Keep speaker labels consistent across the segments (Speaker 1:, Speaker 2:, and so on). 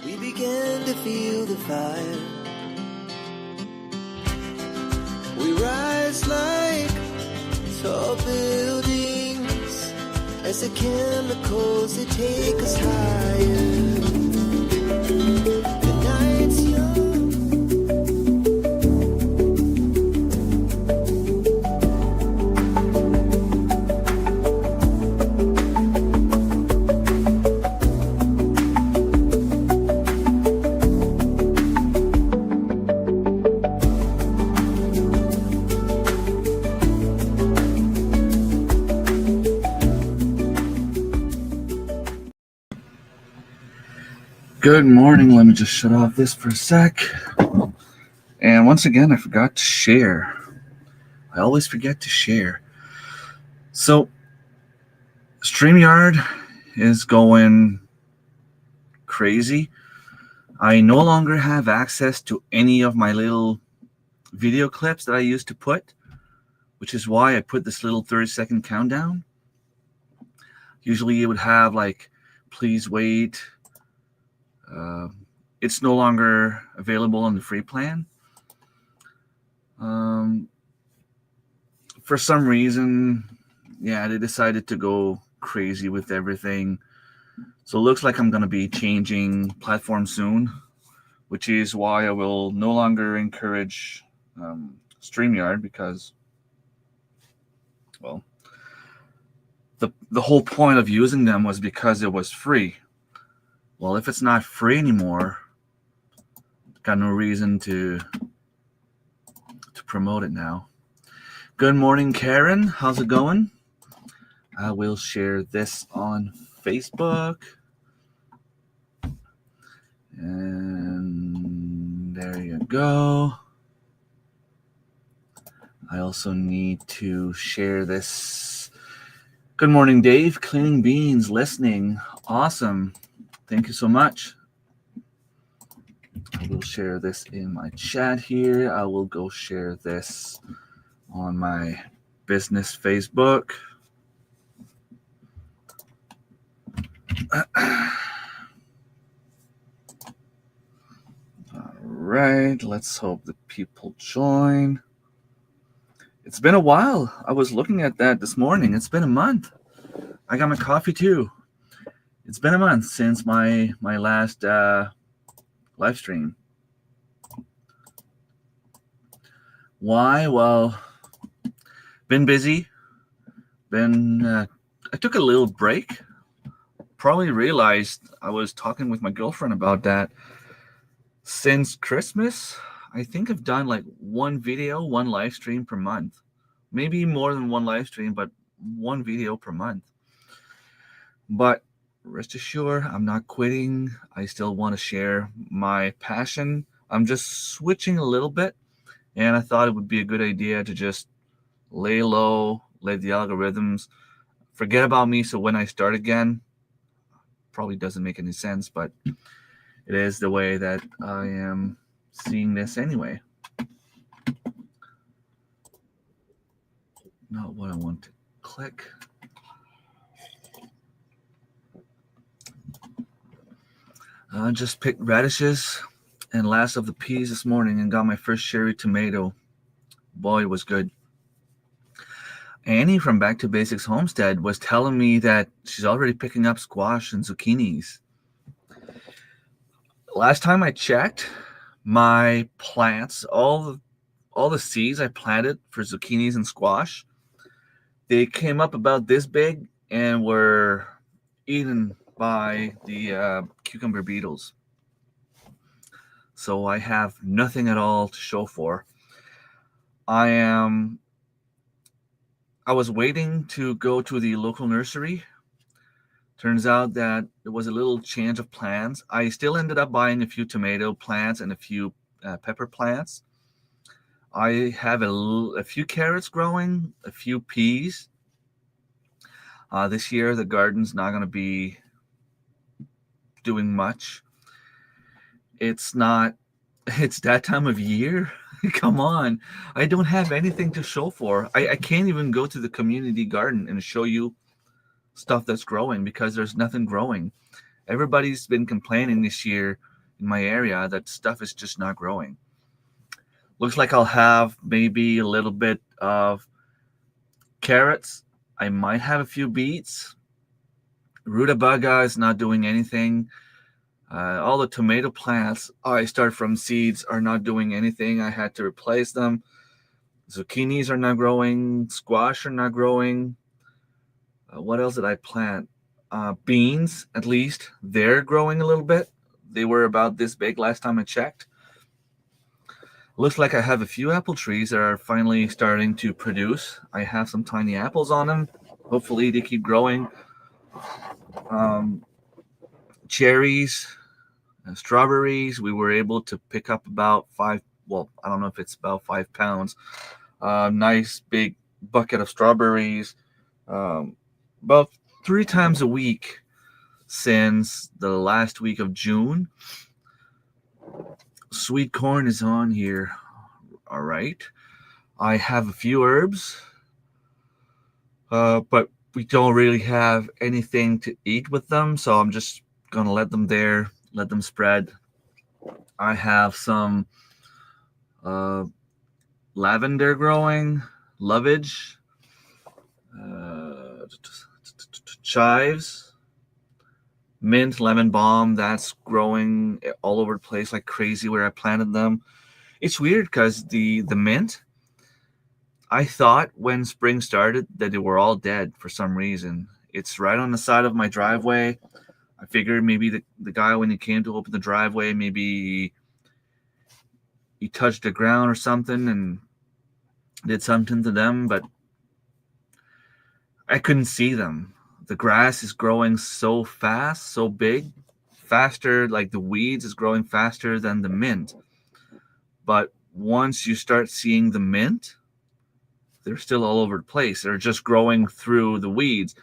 Speaker 1: We began to feel the fire. We rise like tall buildings as the chemicals they take us higher. The night's young.
Speaker 2: Good morning. Let me just shut off this for a sec. And once again, I forgot to share. I always forget to share. So, StreamYard is going crazy. I no longer have access to any of my little video clips that I used to put, which is why I put this little 30-second countdown. Usually it would have like, please wait. It's no longer available on the free plan. For some reason, they decided to go crazy with everything. So it looks like I'm going to be changing platform soon, which is why I will no longer encourage StreamYard because, well, the whole point of using them was because it was free. Well, if it's not free anymore, got no reason to promote it now. Good morning, Karen. How's it going? I will share this on Facebook. And there you go. I also need to share this. Good morning, Dave. Cleaning beans, listening. Awesome. Thank you so much. I will share this in my chat here. I will go share this on my business Facebook. All right, let's hope the people join. It's been a while. I was looking at that this morning. It's been a month. I got my coffee too. It's been a month since my last live stream. Why? Well, been busy. I took a little break. Probably realized I was talking with my girlfriend about that. Since Christmas, I think I've done like one video, one live stream per month. Maybe more than one live stream, but one video per month. But rest assured, I'm not quitting. I still want to share my passion. I'm just switching a little bit, and I thought it would be a good idea to just lay low, let the algorithms forget about me. So when I start again, probably doesn't make any sense, but it is the way that I am seeing this anyway. Not what I want to click. I just picked radishes and last of the peas this morning and got my first cherry tomato. Boy, it was good. Annie from Back to Basics Homestead was telling me that she's already picking up squash and zucchinis. Last time I checked, my plants, all the seeds I planted for zucchinis and squash, they came up about this big and were eaten by the cucumber beetles. So I have nothing at all to show for. I was waiting to go to the local nursery. Turns out that there was a little change of plans. I still ended up buying a few tomato plants and a few pepper plants. I have a few carrots growing, a few peas. This year, the garden's not going to be doing much. It's that time of year. Come on. I don't have anything to show for. I can't even go to the community garden and show you stuff that's growing because there's nothing growing. Everybody's been complaining this year in my area that stuff is just not growing. Looks like I'll have maybe a little bit of carrots. I might have a few beets. Rutabaga is not doing anything. All the tomato plants I start from seeds are not doing anything. I had to replace them. Zucchinis are not growing. Squash are not growing. What else did I plant? Beans, at least. They're growing a little bit. They were about this big last time I checked. Looks like I have a few apple trees that are finally starting to produce. I have some tiny apples on them. Hopefully they keep growing. Cherries, strawberries. We were able to pick up about 5. Well, I don't know if it's about 5 pounds. Nice big bucket of strawberries. About 3 times a week since the last week of June. Sweet corn is on here. All right. I have a few herbs, but we don't really have anything to eat with them, so I'm just gonna let them there, let them spread. I have some lavender growing, lovage, chives, mint, lemon balm. That's growing all over the place like crazy where I planted them. It's weird because the mint, I thought when spring started that they were all dead for some reason. It's right on the side of my driveway. I figured maybe the guy, when he came to open the driveway, maybe he touched the ground or something and did something to them, but I couldn't see them. The grass is growing so fast, so big, faster, like the weeds is growing faster than the mint. But once you start seeing the mint, they're still all over the place. They're just growing through the weeds.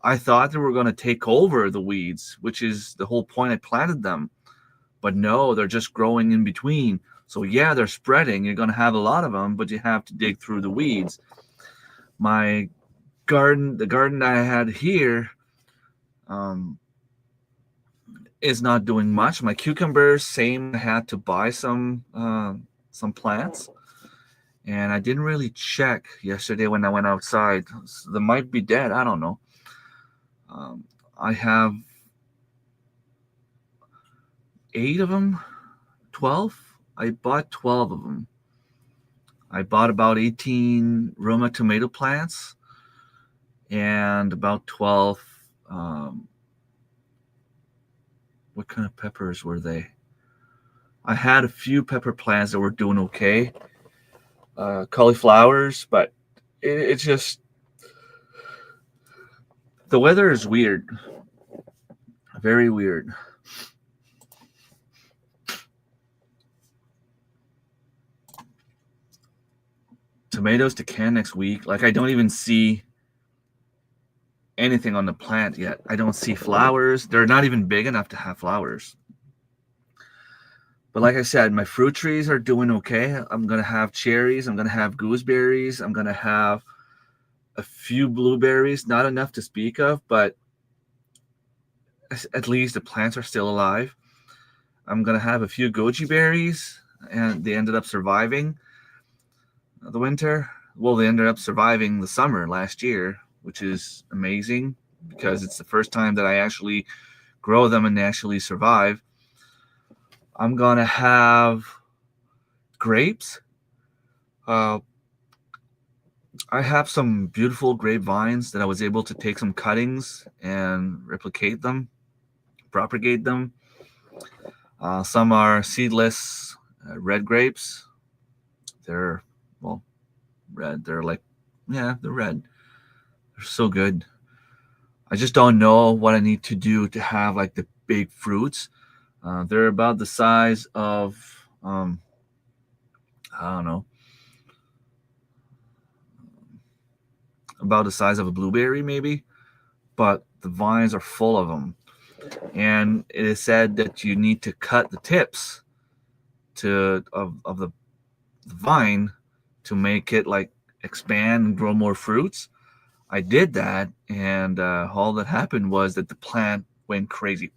Speaker 2: I thought they were going to take over the weeds, which is the whole point I planted them. But no, they're just growing in between. So yeah, they're spreading. You're going to have a lot of them, but you have to dig through the weeds. My garden, the garden I had here, is not doing much. My cucumbers, same. I had to buy some plants. And I didn't really check yesterday when I went outside. So they might be dead. I don't know. I have 8 of them, 12. I bought 12 of them. I bought about 18 Roma tomato plants and about 12. What kind of peppers were they? I had a few pepper plants that were doing okay. Cauliflowers, but it's just the weather is weird, very weird. Tomatoes to can next week. Like I don't even see anything on the plant yet. I don't see flowers. They're not even big enough to have flowers. But like I said, my fruit trees are doing okay. I'm going to have cherries. I'm going to have gooseberries. I'm going to have a few blueberries. Not enough to speak of, but at least the plants are still alive. I'm going to have a few goji berries, and they ended up surviving the winter. Well, they ended up surviving the summer last year, which is amazing because it's the first time that I actually grow them and they actually survive. I'm going to have grapes. I have some beautiful grapevines that I was able to take some cuttings and replicate them, propagate them. Some are seedless red grapes. They're, well, red. They're like, yeah, they're red. They're so good. I just don't know what I need to do to have like the big fruits. They're about the size of, I don't know, about the size of a blueberry maybe, but the vines are full of them. And it is said that you need to cut the tips of the vine to make it like expand and grow more fruits. I did that, and all that happened was that the plant went crazy.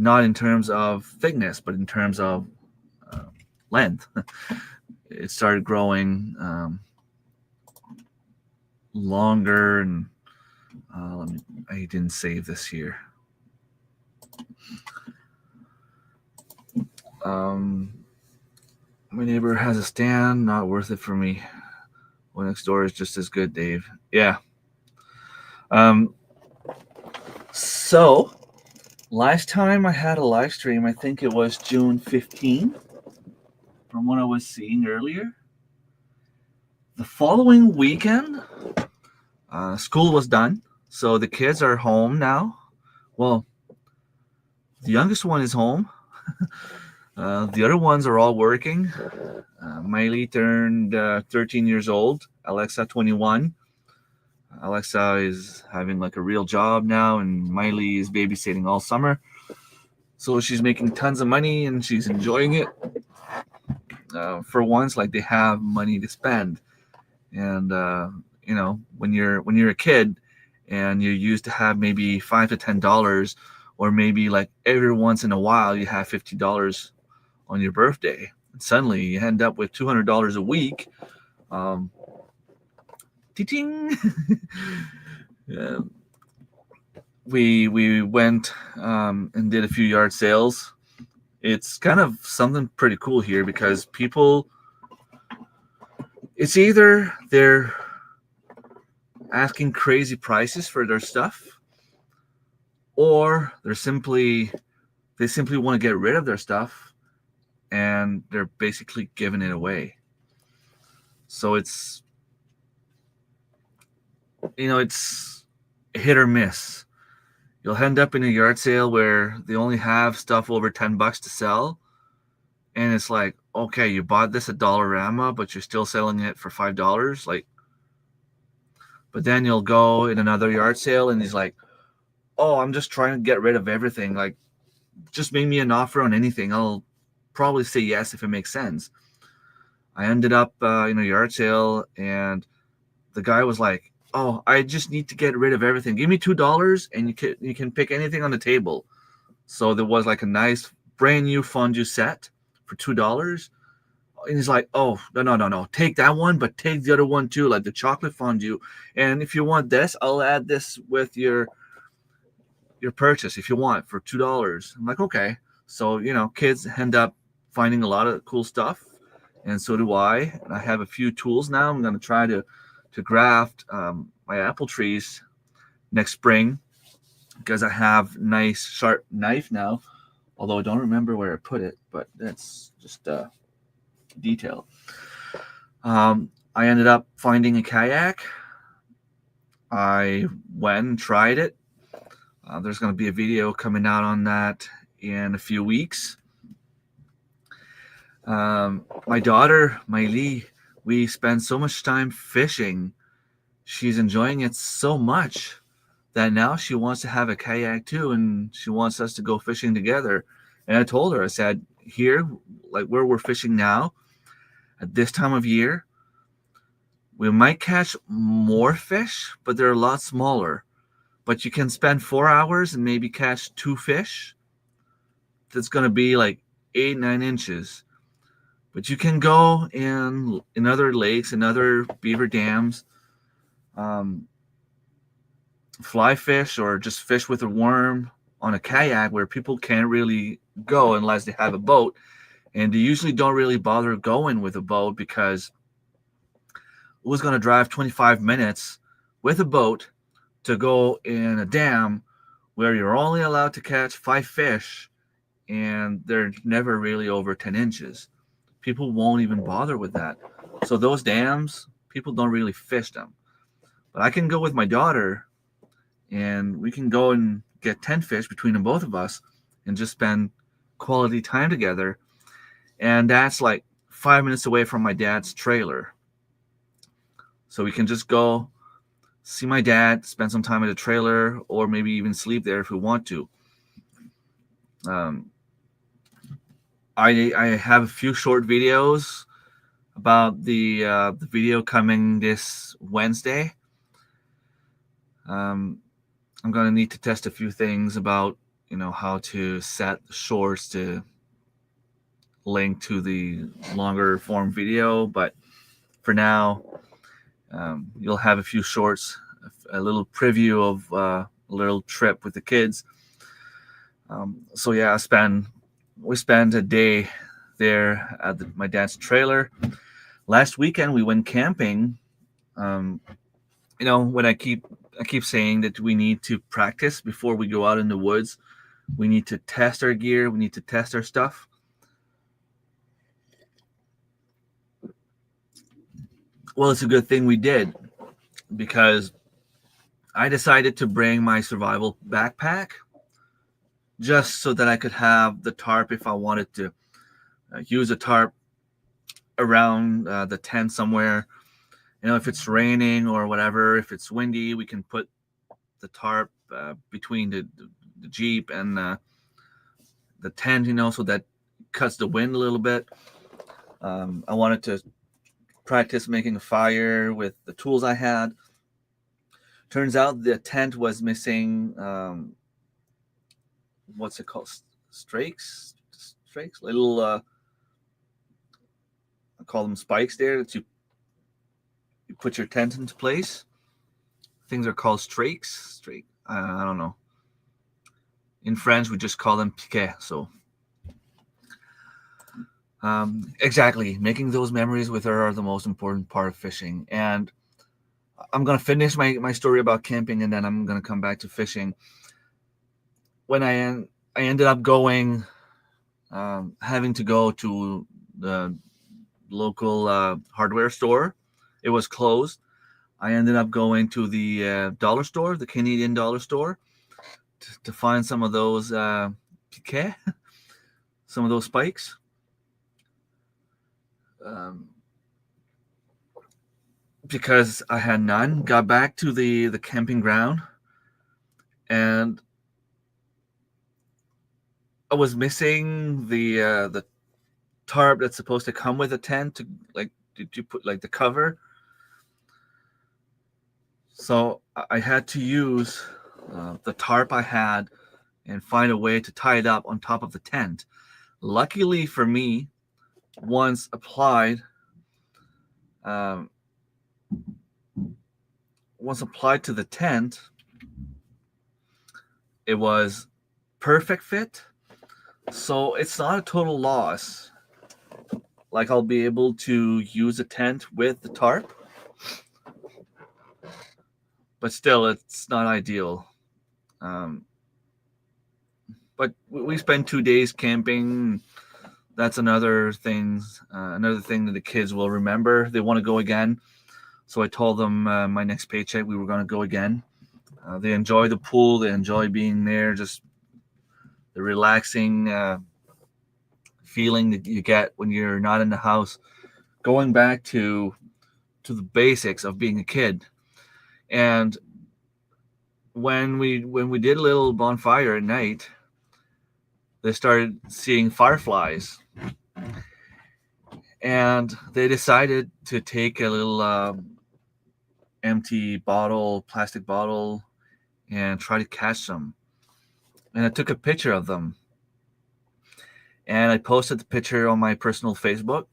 Speaker 2: not in terms of thickness, but in terms of length. It started growing longer, and I didn't save this here. My neighbor has a stand, not worth it for me. One next door is just as good, Dave. Yeah. So last time I had a live stream, I think it was June 15, from what I was seeing earlier. The following weekend, school was done, so the kids are home now. Well, the youngest one is home. The other ones are all working. Miley turned 13 years old. Alexa, 21. Alexa is having like a real job now, and Miley is babysitting all summer. So she's making tons of money and she's enjoying it. For once, like, they have money to spend. And you know, when you're a kid and you're used to have maybe $5 to $10, or maybe like every once in a while you have $50 on your birthday, and suddenly you end up with $200 a week. Ting. We went and did a few yard sales. It's kind of something pretty cool here, because people, it's either they're asking crazy prices for their stuff, or they simply want to get rid of their stuff and they're basically giving it away. So it's, you know, it's hit or miss. You'll end up in a yard sale where they only have stuff over $10 to sell, and it's like, okay, you bought this at Dollarama, but you're still selling it for $5. Like, but then you'll go in another yard sale and he's like, oh, I'm just trying to get rid of everything. Like, just make me an offer on anything. I'll probably say yes if it makes sense. I ended up in a yard sale, and the guy was like, oh, I just need to get rid of everything. Give me $2 and you can pick anything on the table. So there was like a nice brand new fondue set for $2. And he's like, oh, no. Take that one, but take the other one too, like the chocolate fondue. And if you want this, I'll add this with your purchase if you want, for $2. I'm like, okay. So, you know, kids end up finding a lot of cool stuff, and so do I. And I have a few tools now. I'm going to try to graft my apple trees next spring, because I have nice sharp knife now, although I don't remember where I put it, but that's just detail. I ended up finding a kayak. I went and tried it. There's going to be a video coming out on that in a few weeks. My daughter, Miley, we spend so much time fishing. She's enjoying it so much that now she wants to have a kayak too, and she wants us to go fishing together. And I told her, I said, here, like where we're fishing now, at this time of year, we might catch more fish, but they're a lot smaller. But you can spend 4 hours and maybe catch 2 fish. That's going to be like 8-9 inches. But you can go in other lakes and other beaver dams, fly fish, or just fish with a worm on a kayak, where people can't really go unless they have a boat. And they usually don't really bother going with a boat, because who's going to drive 25 minutes with a boat to go in a dam where you're only allowed to catch 5 fish and they're never really over 10 inches. People won't even bother with that. So those dams, people don't really fish them. But I can go with my daughter and we can go and get 10 fish between the both of us and just spend quality time together. And that's like 5 minutes away from my dad's trailer. So we can just go see my dad, spend some time at the trailer, or maybe even sleep there if we want to. I have a few short videos about the video coming this Wednesday. I'm going to need to test a few things about, how to set the shorts to link to the longer form video. But for now, you'll have a few shorts, a little preview of a little trip with the kids. So yeah, we spent a day there at my dad's trailer. Last weekend we went camping. When I keep saying that we need to practice before we go out in the woods. We need to test our gear. We need to test our stuff. Well, it's a good thing we did, because I decided to bring my survival backpack just so that I could have the tarp if I wanted to use a tarp around the tent somewhere. If it's raining or whatever, if it's windy, we can put the tarp between the Jeep and the tent, so that cuts the wind a little bit. I wanted to practice making a fire with the tools I had. Turns out the tent was missing, what's it called? Strakes? Little, I call them spikes there that you put your tent into place. Things are called strakes. I don't know. In French, we just call them piquets. So, exactly, making those memories with her are the most important part of fishing. And I'm gonna finish my story about camping, and then I'm gonna come back to fishing. When I ended up going, having to go to the local hardware store. It was closed. I ended up going to the dollar store, the Canadian dollar store, to find some of those piquets, some of those spikes. Because I had none. Got back to the camping ground, and I was missing the tarp that's supposed to come with a tent. Did you put the cover? So I had to use the tarp I had and find a way to tie it up on top of the tent. Luckily for me, once applied to the tent, it was perfect fit. So it's not a total loss. I'll be able to use a tent with the tarp, but still, it's not ideal. But we spent 2 days camping. That's another thing that the kids will remember. They want to go again. So I told them my next paycheck we were going to go again. They enjoy the pool. They enjoy being there. Just the relaxing feeling that you get when you're not in the house. Going back to the basics of being a kid. And when we did a little bonfire at night, they started seeing fireflies, and they decided to take a little empty plastic bottle, and try to catch them. And I took a picture of them, and I posted the picture on my personal Facebook.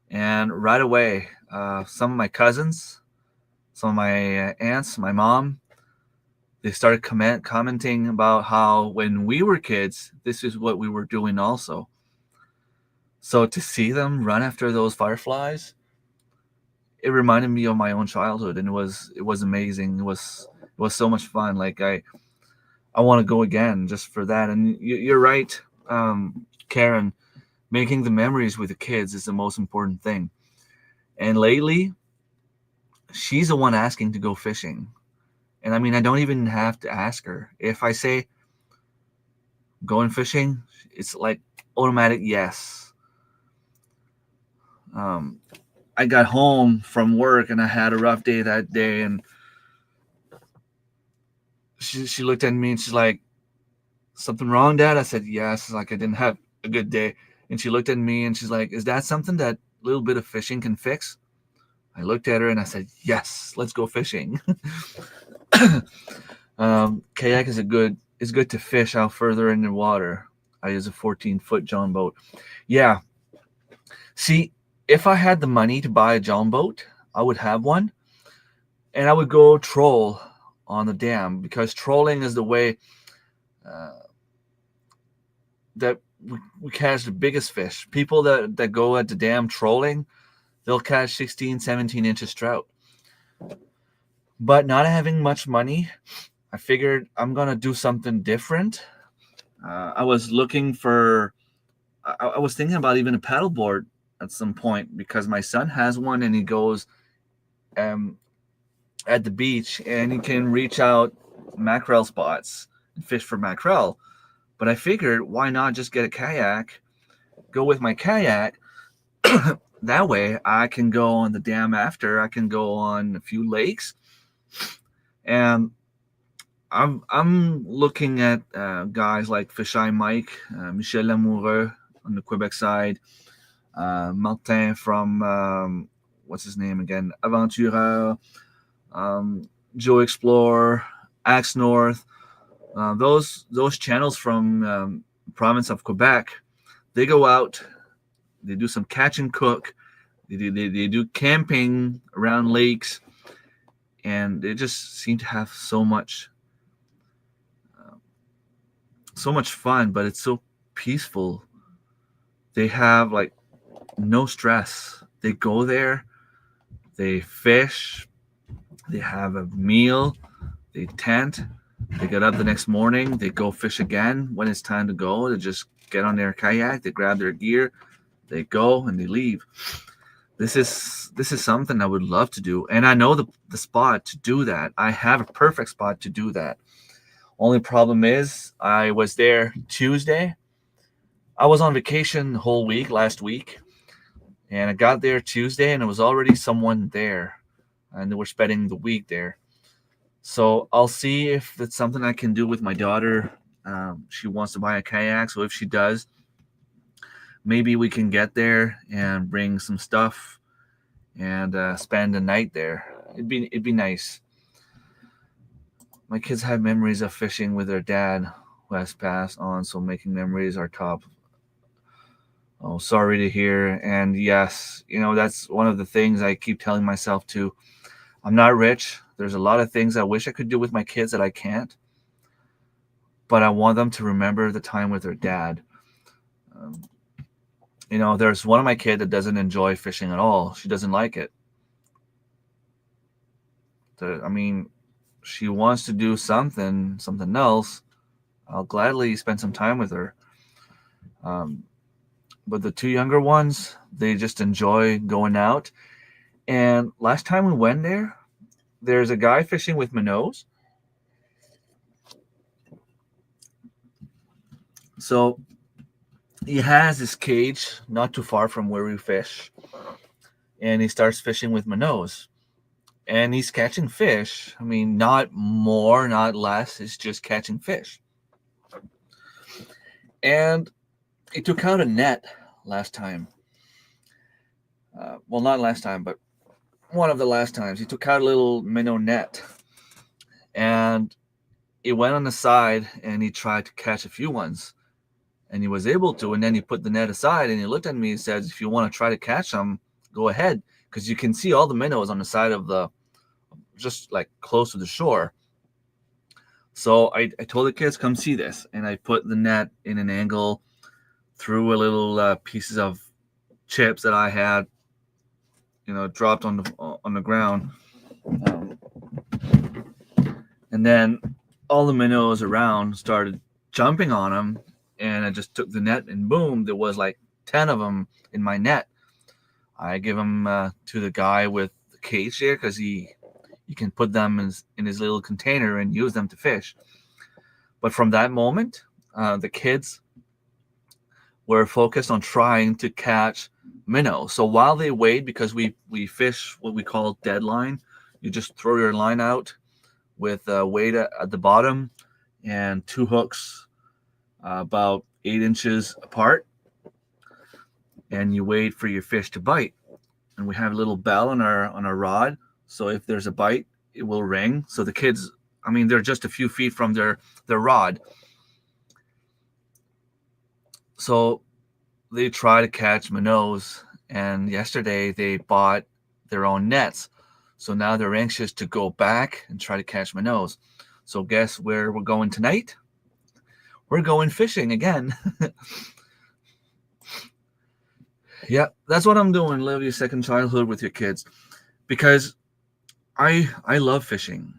Speaker 2: And right away, some of my cousins, some of my aunts, my mom, they started commenting about how when we were kids, this is what we were doing also. So to see them run after those fireflies, it reminded me of my own childhood, and it was amazing. It was so much fun. I want to go again just for that. And you're right, Karen. Making the memories with the kids is the most important thing. And lately, she's the one asking to go fishing. And I mean, I don't even have to ask her. If I say going fishing, it's automatic yes. I got home from work and I had a rough day that day, and she looked at me and she's like, "Something wrong, Dad?" I said, "Yes." I didn't have a good day. And she looked at me and she's like, "Is that something that little bit of fishing can fix?" I looked at her and I said, "Yes, let's go fishing." Kayak is a it's good to fish out further in the water. I use a 14-foot John boat. Yeah. See, if I had the money to buy a John boat, I would have one, and I would go troll on the dam, because trolling is the way that we catch the biggest fish. People that go at the dam trolling, they'll catch 16, 17 inches trout. But not having much money, I figured I'm going to do something different. I was looking for, I was thinking about even a paddleboard at some point, because my son has one and he goes at the beach and he can reach out mackerel spots and fish for mackerel. But I figured, why not just get a kayak, go with my kayak. That way I can go on the dam after. I can go on a few lakes. And I'm looking at guys like Fisheye Mike, Michel Lamoureux on the Quebec side, Martin from, what's his name again? Aventureur, Joe Explorer, Axe North. Those channels from province of Quebec, they go out, they do some catch and cook, they do camping around lakes, and they just seem to have so much fun, but it's so peaceful. They have like no stress. They go there, they fish, they have a meal, they tent, they get up the next morning, they go fish again. When it's time to go, they just get on their kayak, they grab their gear, they go, and they leave. This is something I would love to do, and I know the spot to do that. I have a perfect spot to do that. Only problem is, I was there Tuesday. I was on vacation the whole week last week, and I got there Tuesday, and there was already someone there, and they were spending the week there. So I'll see if it's something I can do with my daughter. She wants to buy a kayak, so if she does, maybe we can get there and bring some stuff and spend the night there. It'd be nice. My kids have memories of fishing with their dad, who has passed on, so making memories are top. Oh, sorry to hear. And yes, that's one of the things I keep telling myself too. I'm not rich. There's a lot of things I wish I could do with my kids that I can't. But I want them to remember the time with their dad. There's one of my kids that doesn't enjoy fishing at all. She doesn't like it. She wants to do something else. I'll gladly spend some time with her. But the two younger ones, they just enjoy going out. And last time we went there, there's a guy fishing with minnows. So he has this cage not too far from where we fish, and he starts fishing with minnows. And he's catching fish. Not more, not less. It's just catching fish. And he took out a net last time. Well, not last time, but one of the last times. He took out a little minnow net. And he went on the side and he tried to catch a few ones. And he was able to. And then he put the net aside and he looked at me and said, if you want to try to catch them, go ahead. Because you can see all the minnows on the side of just like close to the shore. So I told the kids, come see this. And I put the net in an angle, threw a little pieces of chips that I had, dropped on the ground. And then all the minnows around started jumping on them. And I just took the net and boom, there was like 10 of them in my net. I give them to the guy with the cage there, because you can put them in his little container and use them to fish. But from that moment, the kids were focused on trying to catch minnows. So while they wait, because we fish what we call deadline, you just throw your line out with weight at the bottom and two hooks about 8 inches apart, and you wait for your fish to bite. And we have a little bell on our rod, so if there's a bite, it will ring. So the kids I mean, they're just a few feet from their rod. So they try to catch minnows, and yesterday they bought their own nets. So now they're anxious to go back and try to catch minnows. So guess where we're going tonight? We're going fishing again. Yeah, that's what I'm doing. Live your second childhood with your kids, because I love fishing.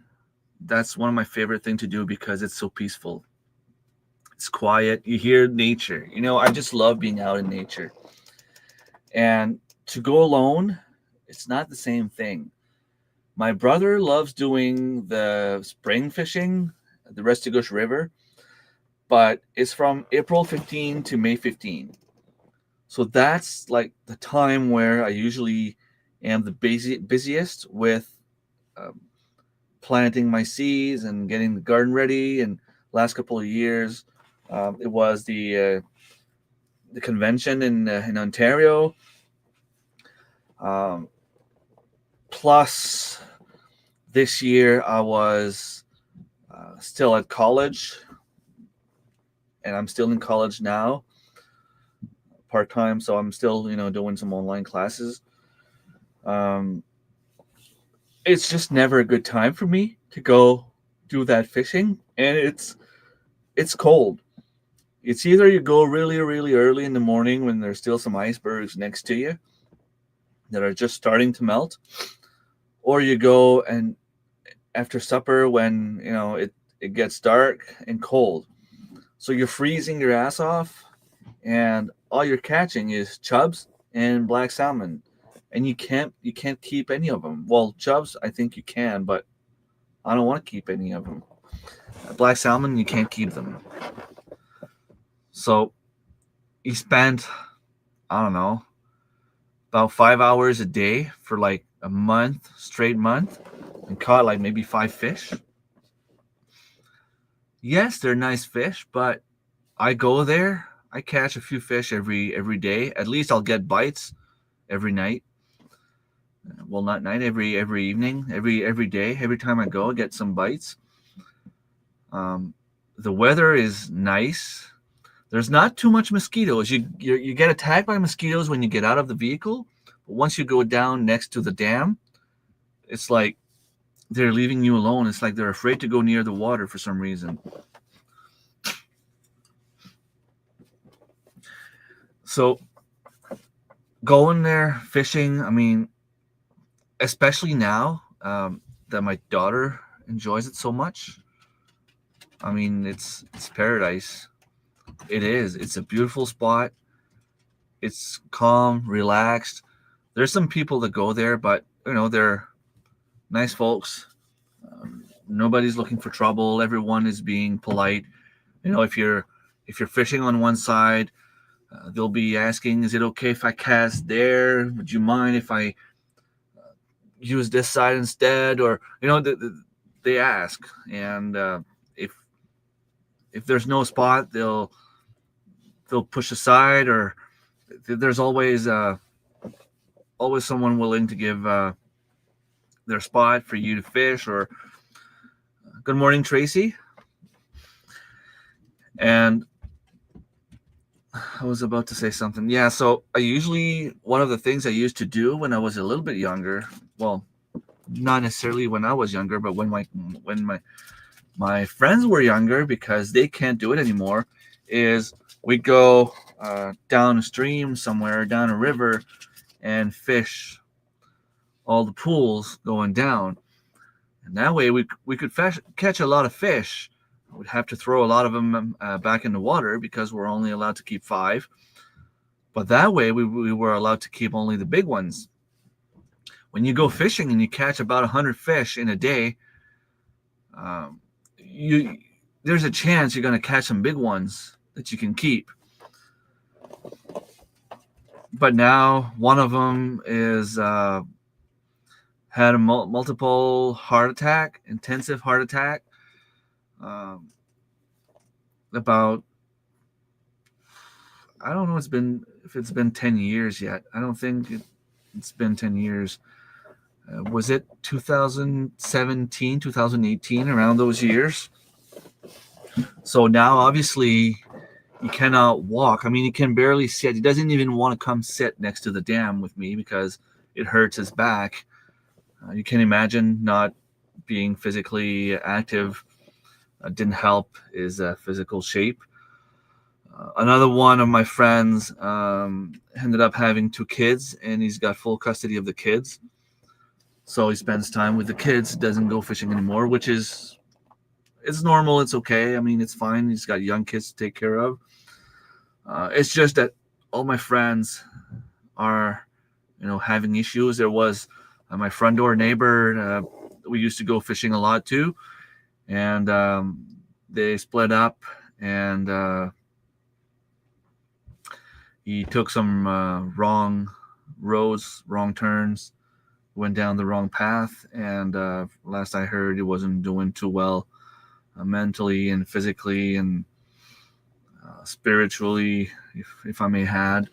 Speaker 2: That's one of my favorite things to do because it's so peaceful. It's quiet. You hear nature. I just love being out in nature. And to go alone, it's not the same thing. My brother loves doing the spring fishing, the Restigouche River, but it's from April 15 to May 15. So that's like the time where I usually am the busiest with um, planting my seeds and getting the garden ready. And last couple of years, it was the convention in Ontario. Um, Plus, this year I was still at college, and I'm still in college now, part time. So I'm still, doing some online classes. Um, it's just never a good time for me to go do that fishing, and it's cold. It's either you go really, really early in the morning when there's still some icebergs next to you that are just starting to melt, or you go and after supper when it gets dark and cold. So you're freezing your ass off, and all you're catching is chubs and black salmon, and you can't keep any of them. Well, chubs I think you can, but I don't want to keep any of them. Black salmon, you can't keep them. So you spend, I don't know, about 5 hours a day for like a straight month, and caught like maybe 5 fish. Yes, they're nice fish, but I go there, I catch a few fish every day. At least I'll get bites every night. Well, not night, every evening, every day, every time I go, I get some bites. Um, the weather is nice. There's not too much mosquitoes. You get attacked by mosquitoes when you get out of the vehicle, but once you go down next to the dam, it's like they're leaving you alone. It's like they're afraid to go near the water for some reason. So going there fishing, I mean, especially now that my daughter enjoys it so much. I mean, it's paradise. It is. It's a beautiful spot. It's calm, relaxed. There's some people that go there, but they're nice folks. Nobody's looking for trouble. Everyone is being polite. If you're fishing on one side, they'll be asking, "Is it okay if I cast there? Would you mind if I use this side instead?" Or they ask, and if there's no spot, they'll push aside, or there's always someone willing to give their spot for you to fish. Or good morning, Tracy. And I was about to say something. Yeah, so one of the things I used to do when I was a little bit younger, well, not necessarily when I was younger, but when my friends were younger, because they can't do it anymore, is we go down a stream somewhere, down a river, and fish all the pools going down. And that way we could catch a lot of fish. We'd have to throw a lot of them back in the water because we're only allowed to keep 5. But that way we were allowed to keep only the big ones. When you go fishing and you catch about 100 fish in a day, there's a chance you're going to catch some big ones that you can keep. But now one of them is had a multiple intensive heart attack. About, I don't know if it's been 10 years yet. I don't think it's been 10 years. Was it 2017, 2018, around those years? So now, obviously, he cannot walk. I mean, he can barely sit. He doesn't even want to come sit next to the dam with me because it hurts his back. You can imagine not being physically active didn't help his physical shape. Another one of my friends ended up having 2 kids, and he's got full custody of the kids. So he spends time with the kids, doesn't go fishing anymore, which is it's normal. It's okay. I mean, it's fine. He's got young kids to take care of. It's just that all my friends are, having issues. There was my front door neighbor. We used to go fishing a lot too, and they split up, and he took some wrong roads, wrong turns, went down the wrong path, and last I heard, he wasn't doing too well mentally and physically and spiritually, if I may add.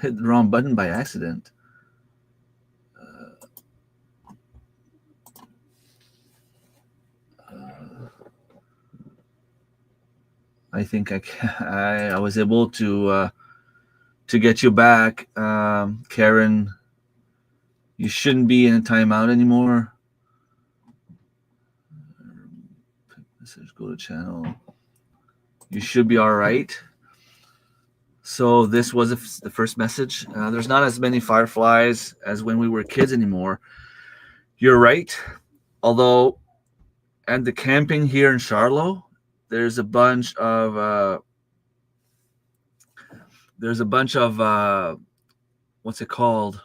Speaker 2: Hit the wrong button by accident. I think I was able to get you back, Karen. You shouldn't be in a timeout anymore. Message, go to channel. You should be all right. So this was the first message. There's not as many fireflies as when we were kids anymore. You're right. Although at the camping here in Charlotte, there's a bunch of what's it called?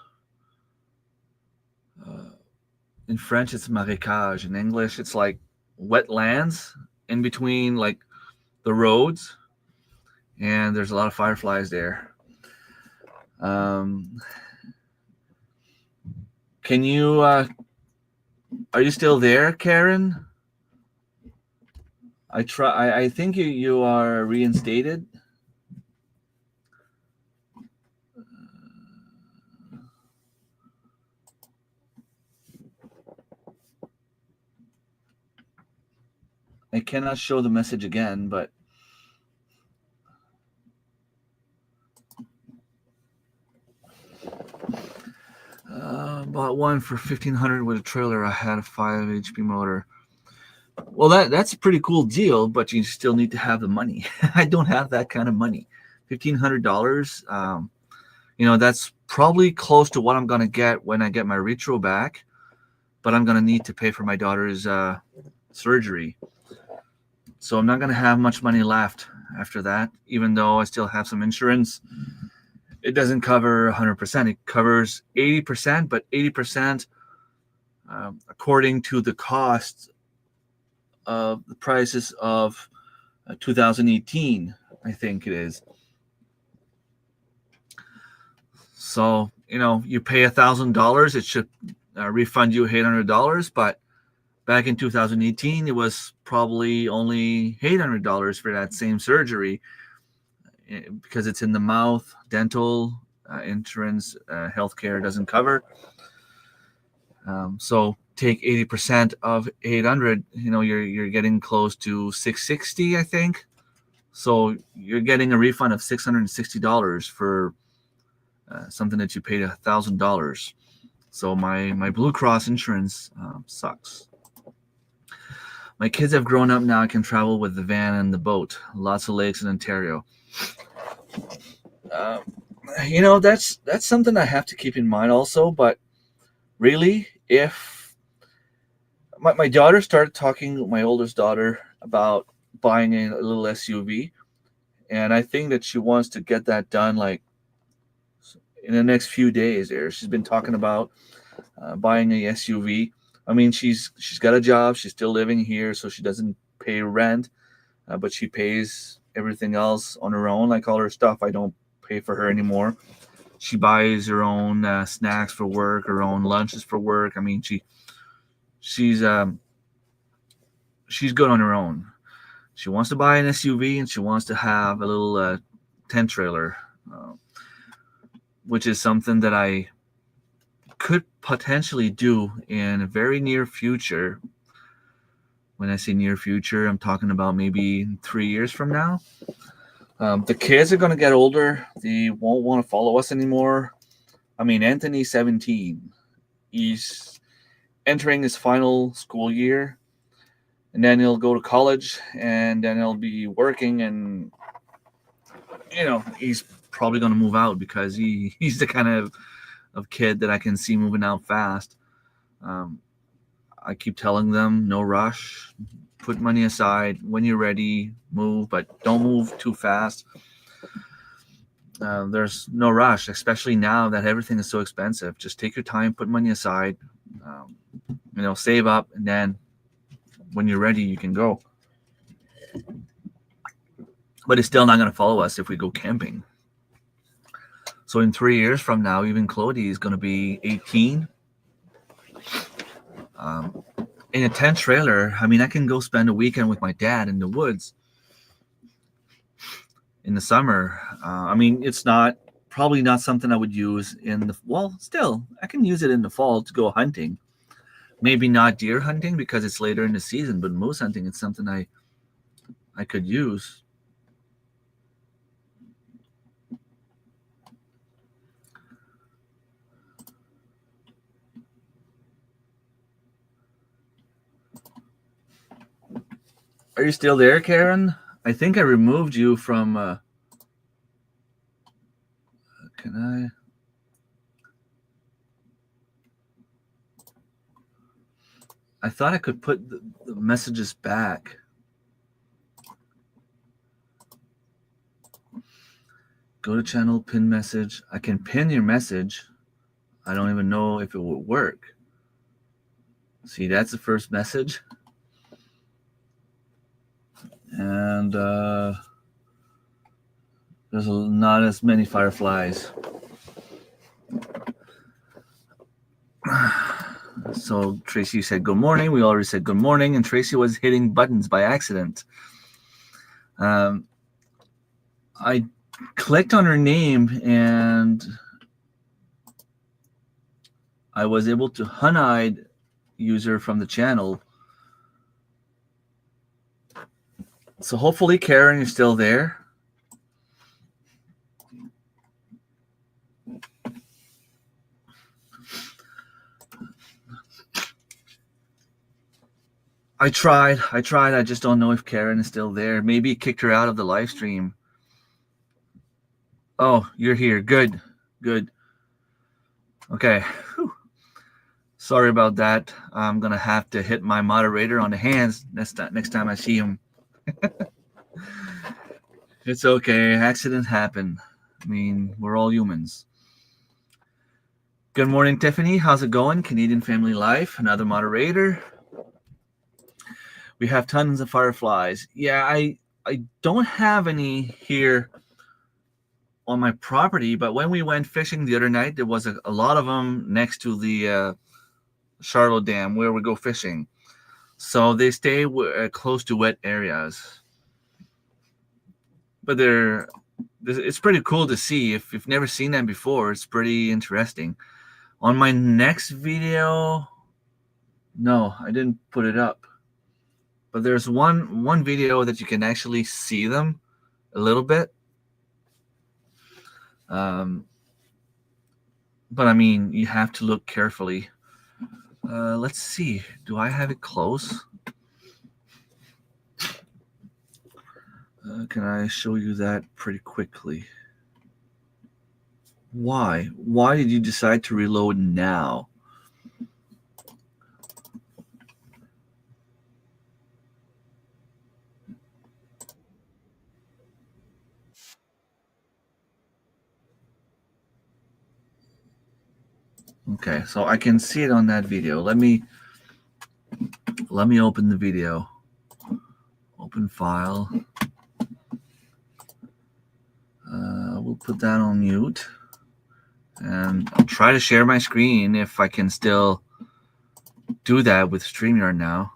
Speaker 2: In French, it's marécage. In English, it's like wetlands in between like the roads, and there's a lot of fireflies there. Can you? Are you still there, Karen? I think you are reinstated. I cannot show the message again, but bought one for $1,500 with a trailer. I had a 5 HP motor. Well, that's a pretty cool deal, but you still need to have the money. I don't have that kind of money. $1,500. That's probably close to what I'm gonna get when I get my retro back, but I'm gonna need to pay for my daughter's surgery. So I'm not going to have much money left after that, even though I still have some insurance. It doesn't cover 100%. It covers 80%, but 80% according to the cost of the prices of 2018, I think it is. So, you pay $1,000, it should refund you $800, but back in 2018, it was probably only $800 for that same surgery because it's in the mouth. Dental insurance, healthcare doesn't cover. So take 80% of 800. You're getting close to $660, I think. So you're getting a refund of $660 for something that you paid $1,000. So my Blue Cross insurance sucks. My kids have grown up now. I can travel with the van and the boat. Lots of lakes in Ontario. That's something I have to keep in mind also. But really, if my daughter started talking, my oldest daughter, about buying a little SUV, and I think that she wants to get that done like in the next few days. There, she's been talking about buying a SUV. I mean, she's got a job. She's still living here, so she doesn't pay rent, but she pays everything else on her own. Like all her stuff, I don't pay for her anymore. She buys her own snacks for work, her own lunches for work. I mean, she's she's good on her own. She wants to buy an SUV and she wants to have a little tent trailer, which is something that I could potentially do in a very near future. When I say near future, I'm talking about maybe 3 years from now. The kids are going to get older. They won't want to follow us anymore. I mean, Anthony's 17. He's entering his final school year. And then he'll go to college. And then he'll be working. And, he's probably going to move out because he's the kind of kid that I can see moving out fast. I keep telling them, no rush. Put money aside. When you're ready, move. But don't move too fast. There's no rush, especially now that everything is so expensive. Just take your time, put money aside, save up, and then when you're ready, you can go. But it's still not going to follow us if we go camping. So in 3 years from now, even Claudie is going to be 18. In a tent trailer, I mean, I can go spend a weekend with my dad in the woods in the summer. It's probably not something I would use still, I can use it in the fall to go hunting. Maybe not deer hunting because it's later in the season, but moose hunting, it's something I could use. Are you still there, Karen? I think I removed you from... Can I thought I could put the messages back. Go to channel, pin message. I can pin your message. I don't even know if it will work. See, that's the first message. And there's not as many fireflies. So Tracy said good morning. We already said good morning, and Tracy was hitting buttons by accident. I clicked on her name and I was able to unhide user from the channel. So hopefully, Karen, you're still there. I tried. I just don't know if Karen is still there. Maybe kicked her out of the live stream. Oh, you're here. Good. Okay. Whew. Sorry about that. I'm going to have to hit my moderator on the hands next time I see him. It's okay. Accidents happen. I mean, we're all humans. Good morning, Tiffany. How's it going? Canadian Family Life, another moderator. We have tons of fireflies. Yeah, I don't have any here on my property, but when we went fishing the other night, there was a lot of them next to the Charlotte Dam where we go fishing. So they stay close to wet areas. But it's pretty cool to see. If you've never seen them before, it's pretty interesting. On my next video, no, I didn't put it up. But there's one video that you can actually see them a little bit. But I mean, you have to look carefully. Let's see. Do I have it close? Can I show you that pretty quickly? Why? Why did you decide to reload now? Okay, so I can see it on that video. Let me open the video. Open file. We'll put that on mute. And I'll try to share my screen if I can still do that with StreamYard now.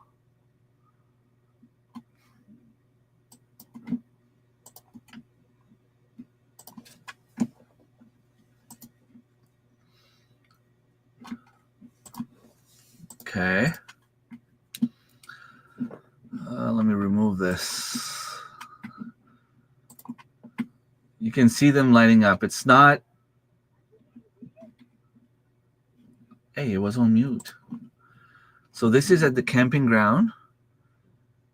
Speaker 2: Okay. Let me remove this. You can see them lighting up. It's not... Hey, it was on mute. So this is at the camping ground.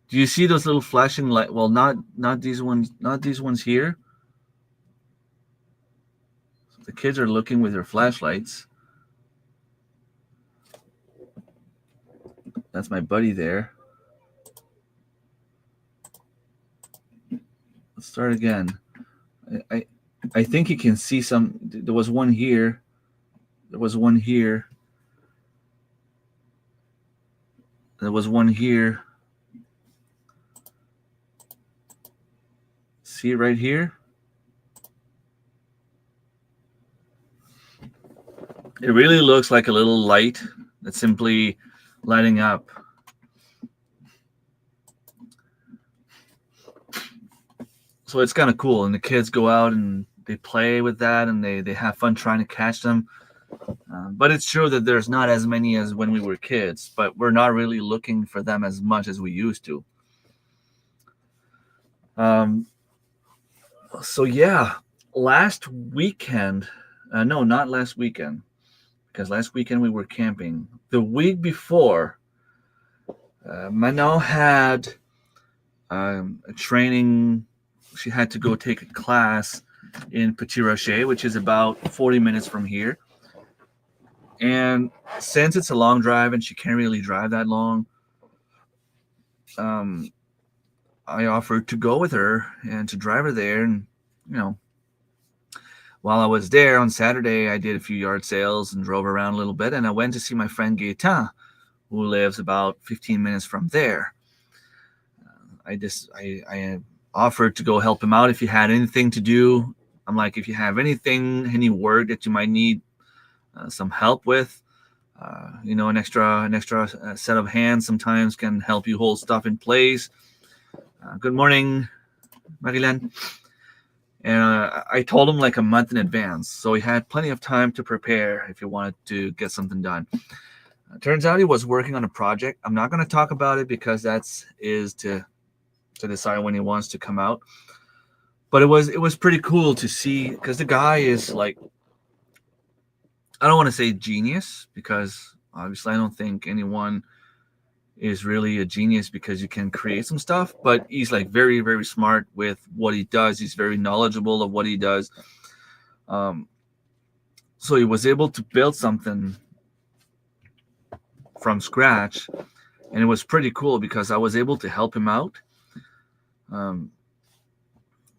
Speaker 2: Do you see those little flashing light? Well, not these ones, not these ones here. So the kids are looking with their flashlights. That's my buddy there. Let's start again. I think you can see some. There was one here. There was one here. There was one here. See it right here? It really looks like a little light that's simply lighting up. So it's kind of cool. And the kids go out and they play with that and they have fun trying to catch them. But it's true that there's not as many as when we were kids, but we're not really looking for them as much as we used to. So yeah, last weekend, no, not last weekend, because last weekend we were camping. The week before, Manon had a training. She had to go take a class in Petit Rocher, which is about 40 minutes from here. And since it's a long drive and she can't really drive that long, I offered to go with her and to drive her there. And, you know, while I was there on Saturday, I did a few yard sales and drove around a little bit. And I went to see my friend Gaetan, who lives about 15 minutes from there. I offered to go help him out if he had anything to do. I'm like, if you have anything, any work that you might need some help with, an extra set of hands sometimes can help you hold stuff in place. Good morning, Marilyn. And I told him like a month in advance, so he had plenty of time to prepare if he wanted to get something done. Turns out he was working on a project. I'm not going to talk about it because is to decide when he wants to come out. But it was pretty cool to see, because the guy is like, I don't want to say genius, because obviously I don't think anyone is really a genius because you can create some stuff, but he's like very, very smart with what he does. He's very knowledgeable of what he does. So he was able to build something from scratch, and it was pretty cool because I was able to help him out.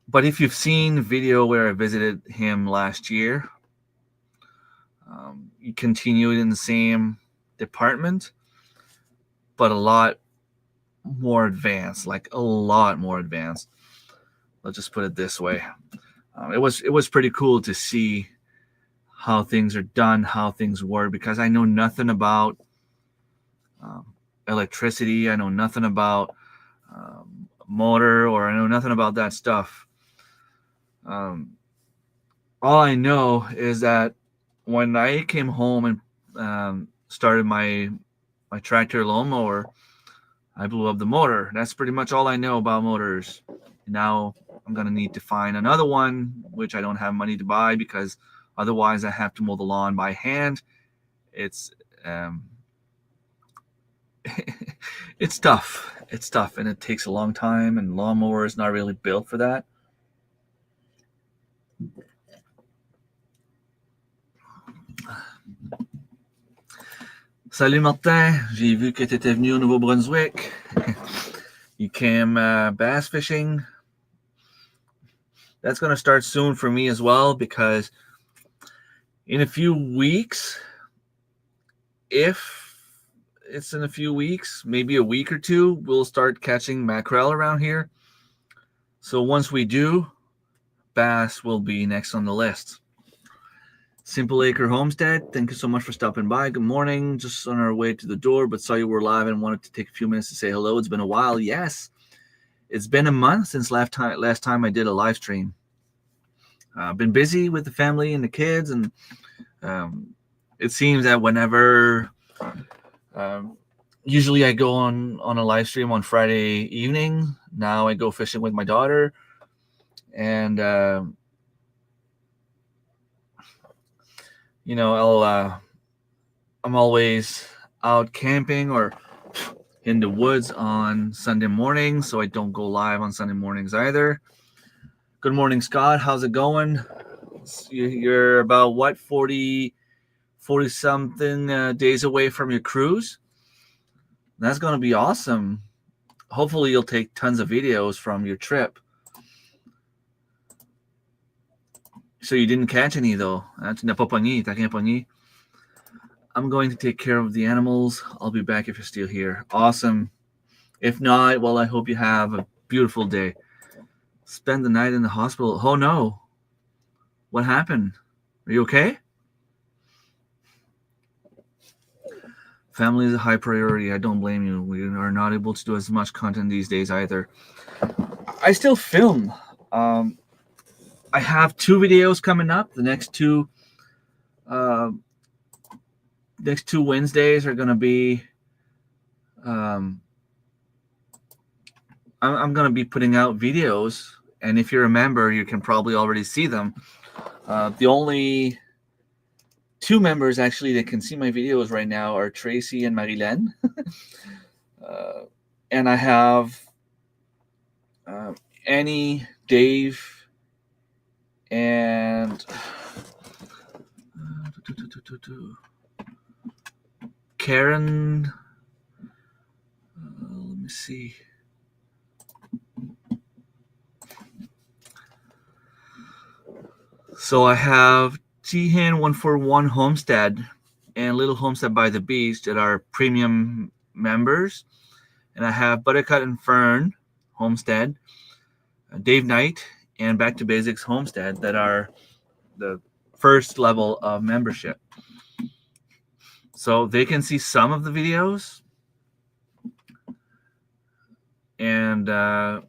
Speaker 2: But if you've seen the video where I visited him last year, he continued in the same department, but a lot more advanced, like a lot more advanced. Let's just put it this way. It was pretty cool to see how things are done, how things work, because I know nothing about electricity. I know nothing about motor, or I know nothing about that stuff. All I know is that when I came home and started my tractor lawnmower, I blew up the motor. That's pretty much all I know about motors. Now I'm going to need to find another one, which I don't have money to buy because otherwise I have to mow the lawn by hand. It's it's tough. It's tough, and it takes a long time, and lawnmower is not really built for that. Salut Martin, j'ai vu que tu étais venu au Nouveau-Brunswick. You came bass fishing. That's going to start soon for me as well, because in a few weeks, if it's in a few weeks, maybe a week or two, we'll start catching mackerel around here. So once we do, bass will be next on the list. Simple Acre Homestead, thank you so much for stopping by. Good morning. Just on our way to the door, but saw you were live and wanted to take a few minutes to say hello. It's been a while. Yes, it's been a month since last time I did a live stream. I've been busy with the family and the kids, and it seems that whenever Usually I go on a live stream on Friday evening. Now I go fishing with my daughter, and I'm always out camping or in the woods on Sunday mornings, so I don't go live on Sunday mornings either. Good morning, Scott. How's it going? You're about what, 40 something days away from your cruise? That's going to be awesome. Hopefully you'll take tons of videos from your trip. So you didn't catch any though. I'm going to take care of the animals. I'll be back if you're still here. Awesome. If not, well, I hope you have a beautiful day. Spend the night in the hospital. Oh no. What happened? Are you okay? Family is a high priority. I don't blame you. We are not able to do as much content these days either. I still film. I have 2 videos coming up. The next two Wednesdays are going to be I'm going to be putting out videos, and if you're a member, you can probably already see them. The only 2 members actually that can see my videos right now are Tracy and Marilyn. And I have Annie, Dave, and Karen. Let me see. So I have Tihan 141 Homestead and Little Homestead by the Beach that are premium members. And I have Buttercut and Fern Homestead, Dave Knight, and Back to Basics Homestead that are the first level of membership. So they can see some of the videos, and the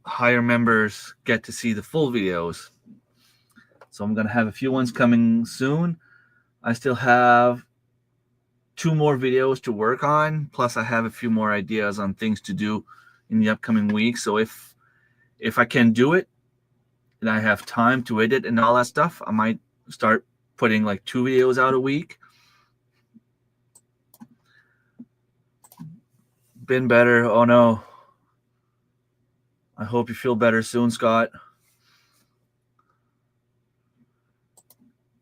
Speaker 2: higher members get to see the full videos. So I'm going to have a few ones coming soon. I still have 2 more videos to work on, plus I have a few more ideas on things to do in the upcoming week. So if I can do it and I have time to edit and all that stuff, I might start putting like 2 videos out a week. Been better. Oh no. I hope you feel better soon, Scott.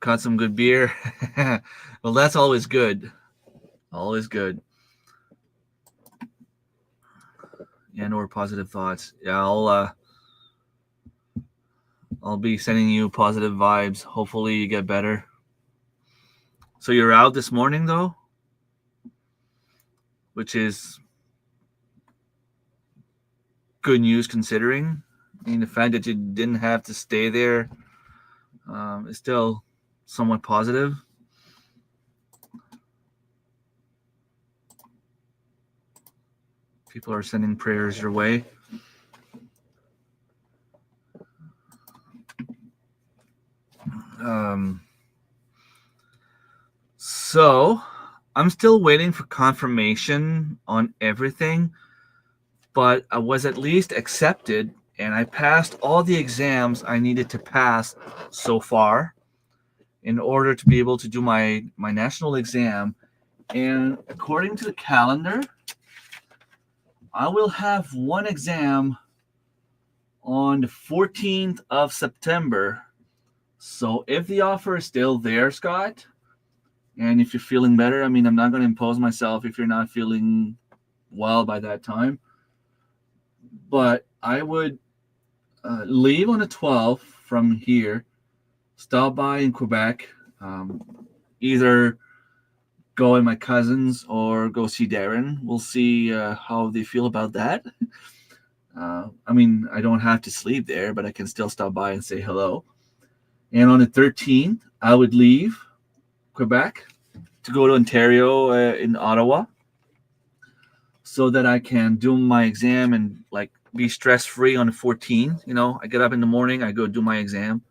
Speaker 2: Caught some good beer. Well, that's always good. Always good. And or positive thoughts. Yeah, I'll be sending you positive vibes. Hopefully you get better. So you're out this morning though, which is good news considering. I mean, the fact that you didn't have to stay there is still somewhat positive. People are sending prayers your way. So I'm still waiting for confirmation on everything, but I was at least accepted, and I passed all the exams I needed to pass so far in order to be able to do my national exam. And according to the calendar, I will have one exam on the 14th of September. So if the offer is still there, Scott, and if you're feeling better, I mean, I'm not going to impose myself if you're not feeling well by that time. But I would leave on the 12th from here, stop by in Quebec, either go with my cousins or go see Darren. We'll see how they feel about that. I mean, I don't have to sleep there, but I can still stop by and say hello. And on the 13th, I would leave Quebec to go to Ontario in Ottawa so that I can do my exam and like be stress-free on the 14th. You know, I get up in the morning, I go do my exam.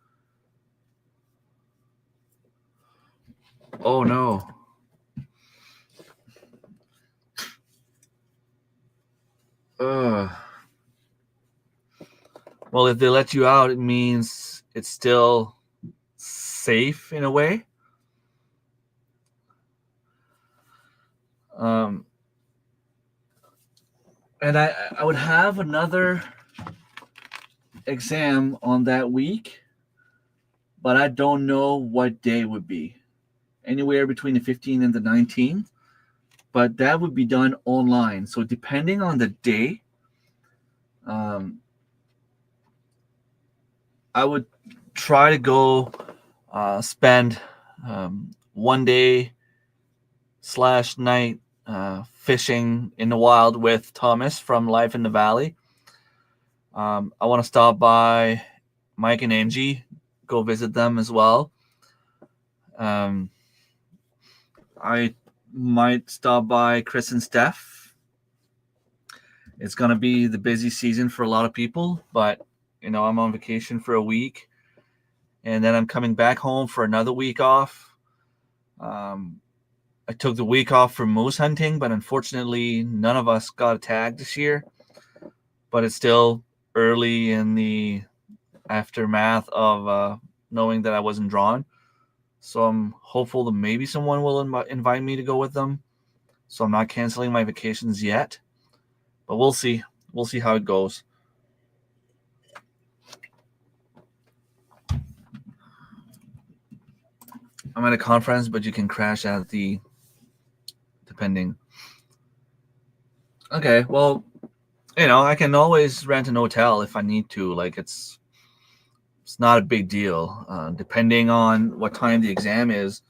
Speaker 2: Oh no. Well, if they let you out, it means it's still safe in a way. And I would have another exam on that week, but I don't know what day would be. Anywhere between the 15th and the 19th, but that would be done online. So depending on the day, I would try to go spend 1 day/night fishing in the wild with Thomas from Life in the Valley. I want to stop by Mike and Angie, go visit them as well. I might stop by Chris and Steph. It's going to be the busy season for a lot of people, but I'm on vacation for a week, and then I'm coming back home for another week off. I took the week off for moose hunting, but unfortunately, none of us got a tag this year. But it's still early in the aftermath of knowing that I wasn't drawn. So I'm hopeful that maybe someone will invite me to go with them. So I'm not canceling my vacations yet. But we'll see. We'll see how it goes. I'm at a conference, but you can crash at depending. Okay, well, I can always rent an hotel if I need to. Like it's not a big deal. Depending on what time the exam is.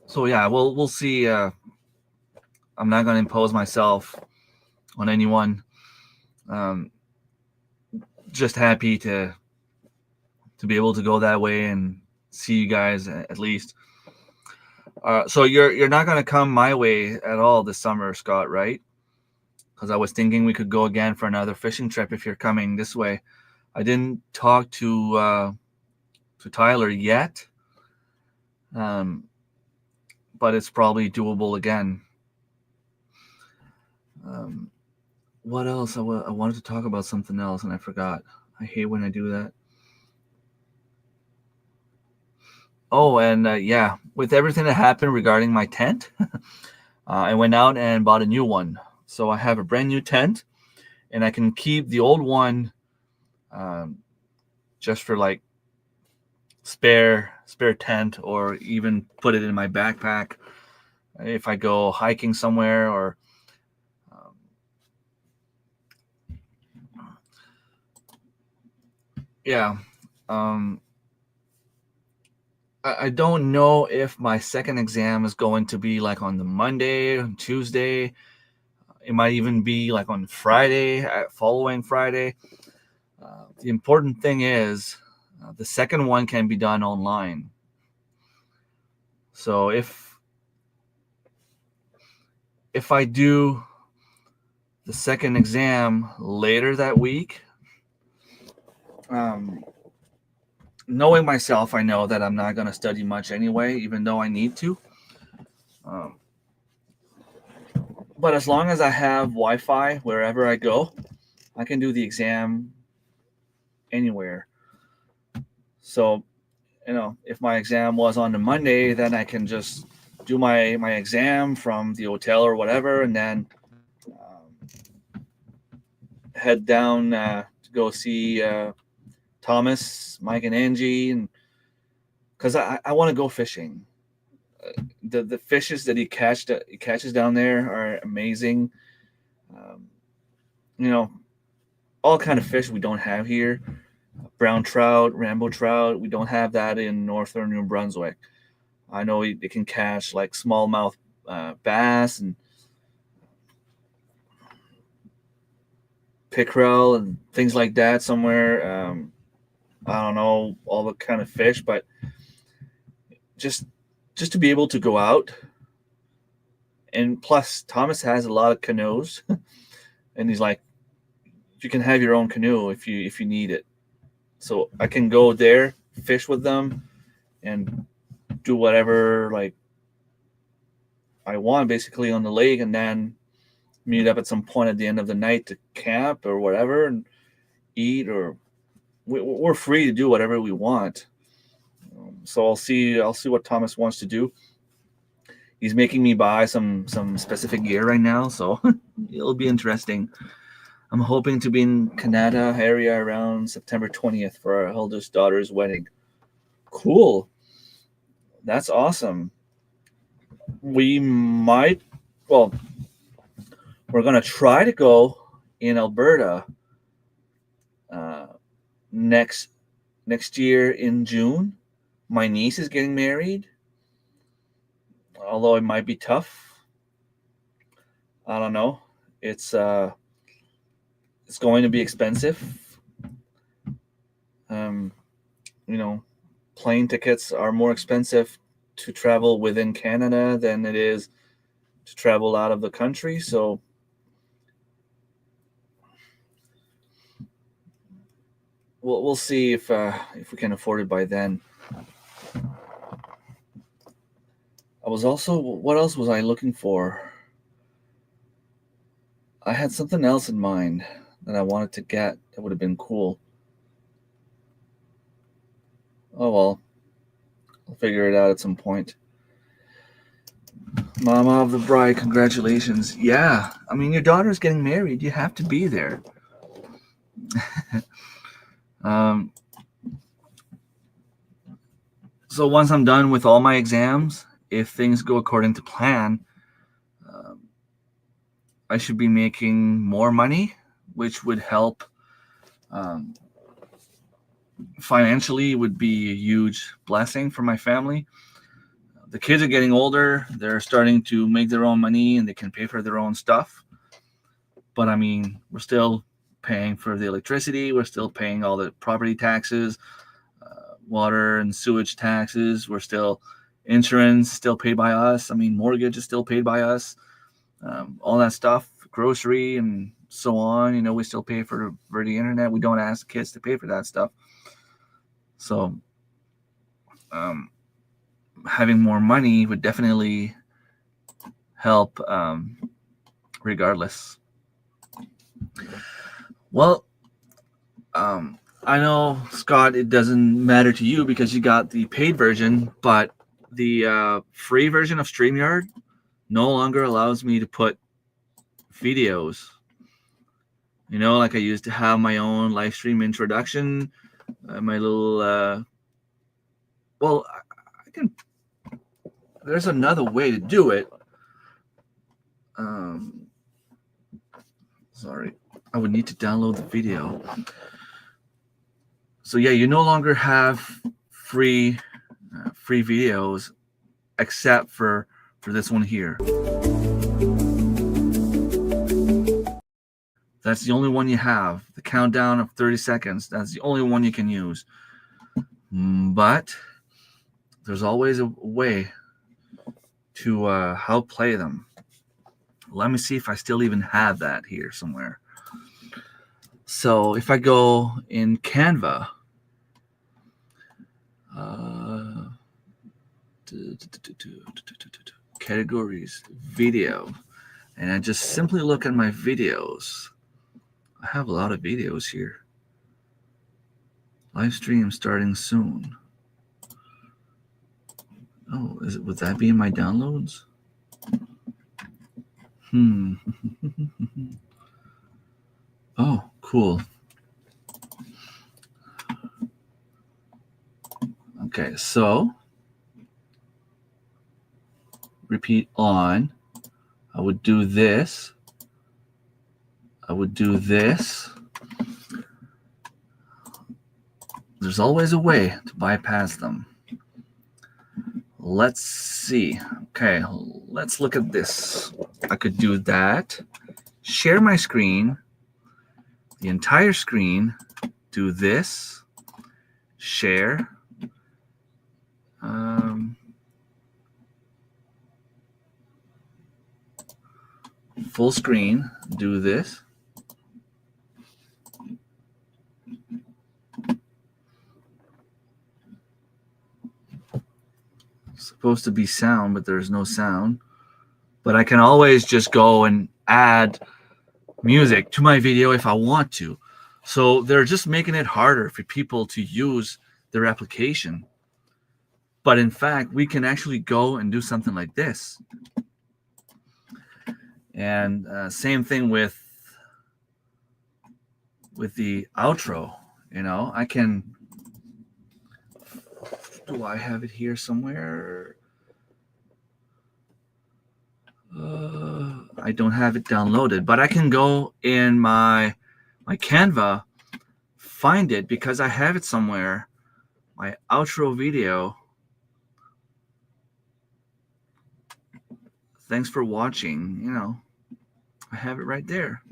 Speaker 2: So yeah, we'll see. I'm not going to impose myself on anyone. Just happy to be able to go that way and see you guys at least. So you're not going to come my way at all this summer, Scott, right? Because I was thinking we could go again for another fishing trip if you're coming this way. I didn't talk to Tyler yet, but it's probably doable again. What else? I wanted to talk about something else and I forgot. I hate when I do that. Oh, and yeah, with everything that happened regarding my tent, I went out and bought a new one. So I have a brand new tent, and I can keep the old one just for like spare tent, or even put it in my backpack if I go hiking somewhere or yeah. I don't know if my second exam is going to be like on the Monday or Tuesday. It might even be like on Friday, following Friday. The important thing is the second one can be done online. So if I do the second exam later that week, knowing myself, I know that I'm not going to study much anyway, even though I need to. But as long as I have Wi-Fi wherever I go, I can do the exam anywhere. So, if my exam was on the Monday, then I can just do my exam from the hotel or whatever, and then head down to go see Thomas, Mike, and Angie, and because I want to go fishing. The fishes that he catches down there are amazing. All kind of fish we don't have here. Brown trout, rainbow trout. We don't have that in northern New Brunswick. I know they can catch like smallmouth bass and pickerel and things like that somewhere. I don't know all the kind of fish, but just to be able to go out. And plus, Thomas has a lot of canoes, and he's like, you can have your own canoe if you need it. So I can go there, fish with them, and do whatever like I want basically on the lake, and then meet up at some point at the end of the night to camp or whatever and eat, or we're free to do whatever we want. So I'll see what Thomas wants to do. He's making me buy some specific gear right now, so it'll be interesting. I'm hoping to be in Canada area around September 20th for our eldest daughter's wedding. Cool. That's awesome. We might, well, we're going to try to go in Alberta next year in June. My niece is getting married, although it might be tough. I don't know. It's going to be expensive. You know, plane tickets are more expensive to travel within Canada than it is to travel out of the country. So we'll see if we can afford it by then. What else was I looking for? I had something else in mind that I wanted to get that would have been cool. Oh well, I'll figure it out at some point. Mama of the bride, congratulations. Yeah, I mean, your daughter's getting married. You have to be there. So once I'm done with all my exams, if things go according to plan, I should be making more money, which would help financially, would be a huge blessing for my family. The kids are getting older. They're starting to make their own money and they can pay for their own stuff. But I mean, we're still paying for the electricity. We're still paying all the property taxes, water and sewage taxes. We're still insurance still paid by us. I mean, mortgage is still paid by us. All that stuff, grocery and so on. You know, we still pay for the internet. We don't ask kids to pay for that stuff. So having more money would definitely help regardless. Well, I know, Scott, it doesn't matter to you because you got the paid version, but the free version of StreamYard no longer allows me to put videos. You know, like I used to have my own live stream introduction, my little, well, I can, there's another way to do it. Sorry, I would need to download the video. So yeah, you no longer have free videos except for this one here. That's the only one you have. The countdown of 30 seconds. That's the only one you can use. But there's always a way to help play them. Let me see if I still even have that here somewhere. So if I go in Canva, categories, video, and I just simply look at my videos. I have a lot of videos here. Live stream starting soon. Oh, would that be in my downloads? Oh, cool. Okay, so repeat on. I would do this. I would do this. There's always a way to bypass them. Let's see. Okay, let's look at this. I could do that. Share my screen. The entire screen. Do this. Share. Full screen. Do this. supposed to be sound, but there's no sound. But I can always just go and add music to my video if I want to. So they're just making it harder for people to use their application. But in fact, we can actually go and do something like this. And same thing with the outro. You know, I can. Do I have it here somewhere? I don't have it downloaded, but I can go in my Canva, find it because I have it somewhere. My outro video. Thanks for watching. You know, I have it right there.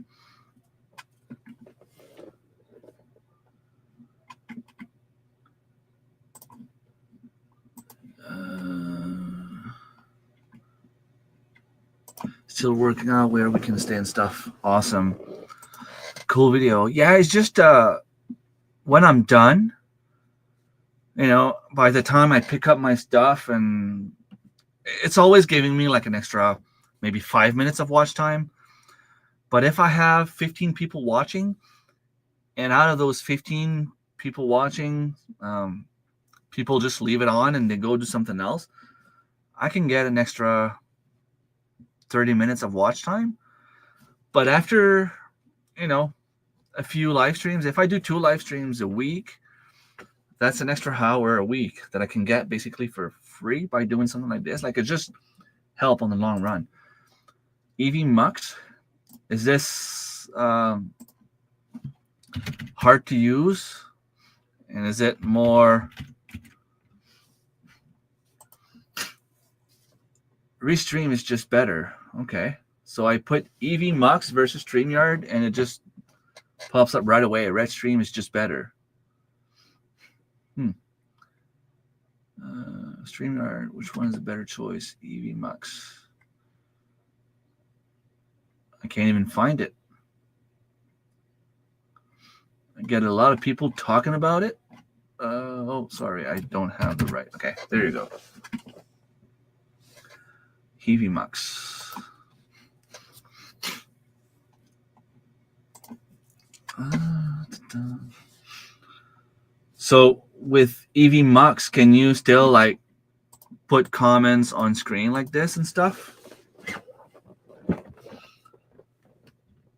Speaker 2: Still working out where we can stay and stuff. Awesome. Cool video. Yeah, it's just when I'm done, you know, by the time I pick up my stuff, and it's always giving me like an extra maybe 5 minutes of watch time. But if I have 15 people watching, and out of those 15 people watching, people just leave it on and they go do something else, I can get an extra 30 minutes of watch time. But after, you know, a few live streams, if I do 2 live streams a week, that's an extra hour a week that I can get basically for free by doing something like this. Like, it just help on the long run. EV Mux, is this hard to use? And is it more... Restream is just better. Okay. So I put EV Mux versus StreamYard, and it just pops up right away. Redstream is just better. StreamYard, which one is a better choice? EV Mux. I can't even find it. I get a lot of people talking about it. Oh, sorry. I don't have the right. Okay. There you go. EV Mux. So with EV Mux, can you still like put comments on screen like this and stuff?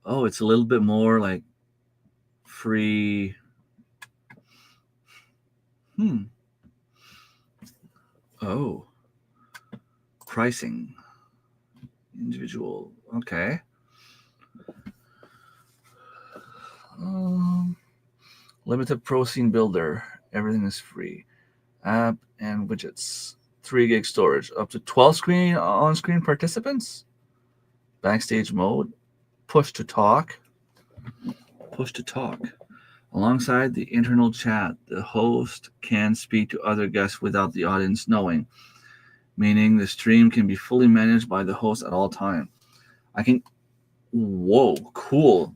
Speaker 2: Oh, it's a little bit more like free. Oh, pricing. Individual. Okay. Limited Pro Scene Builder. Everything is free. App and widgets. 3 gig storage. Up to 12 on-screen participants. Backstage mode. Push to talk. Push to talk. Alongside the internal chat, the host can speak to other guests without the audience knowing, meaning the stream can be fully managed by the host at all times. I can... Whoa, cool.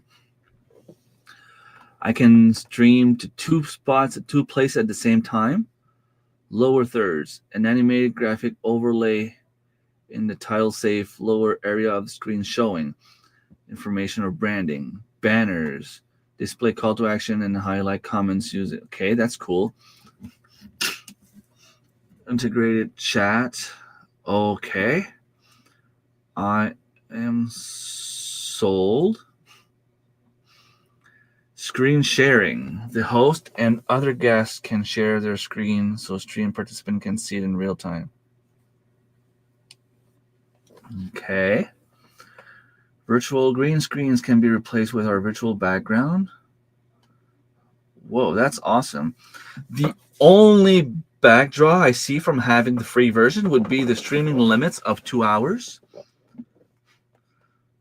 Speaker 2: I can stream to 2 spots at 2 places at the same time. Lower thirds, an animated graphic overlay in the tile safe lower area of the screen showing information or branding, banners, display call to action, and highlight comments using. Okay, that's cool. Integrated chat. Okay. I am sold. Screen sharing. The host and other guests can share their screen so stream participant can see it in real time. Okay. Virtual green screens can be replaced with our virtual background. Whoa, that's awesome. The only backdraw I see from having the free version would be the streaming limits of 2 hours.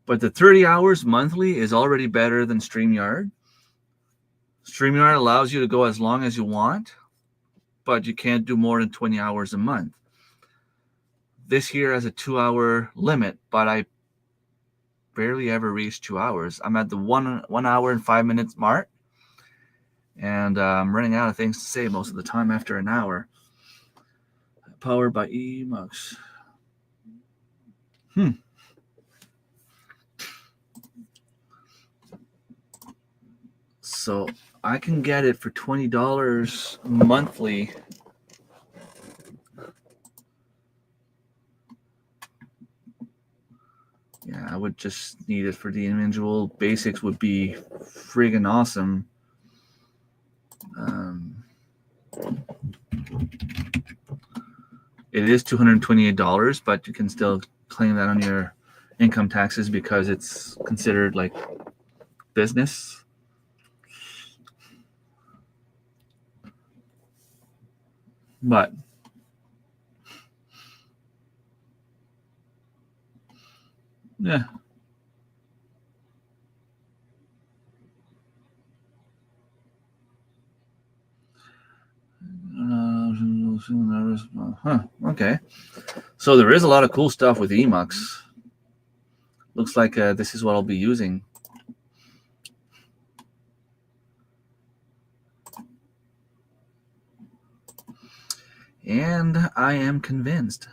Speaker 2: But the 30 hours monthly is already better than StreamYard. StreamYard allows you to go as long as you want, but you can't do more than 20 hours a month. This here has a 2-hour limit, but I barely ever reach 2 hours. I'm at the 1 hour and 5 minutes mark, and I'm running out of things to say most of the time after an hour. powered by Emux. So I can get it for $20 monthly. Yeah, I would just need it for the individual. Basics would be friggin' awesome. It is $228, but you can still claim that on your income taxes because it's considered like business. But yeah. Okay. So there is a lot of cool stuff with Emux. Looks like this is what I'll be using. And I am convinced.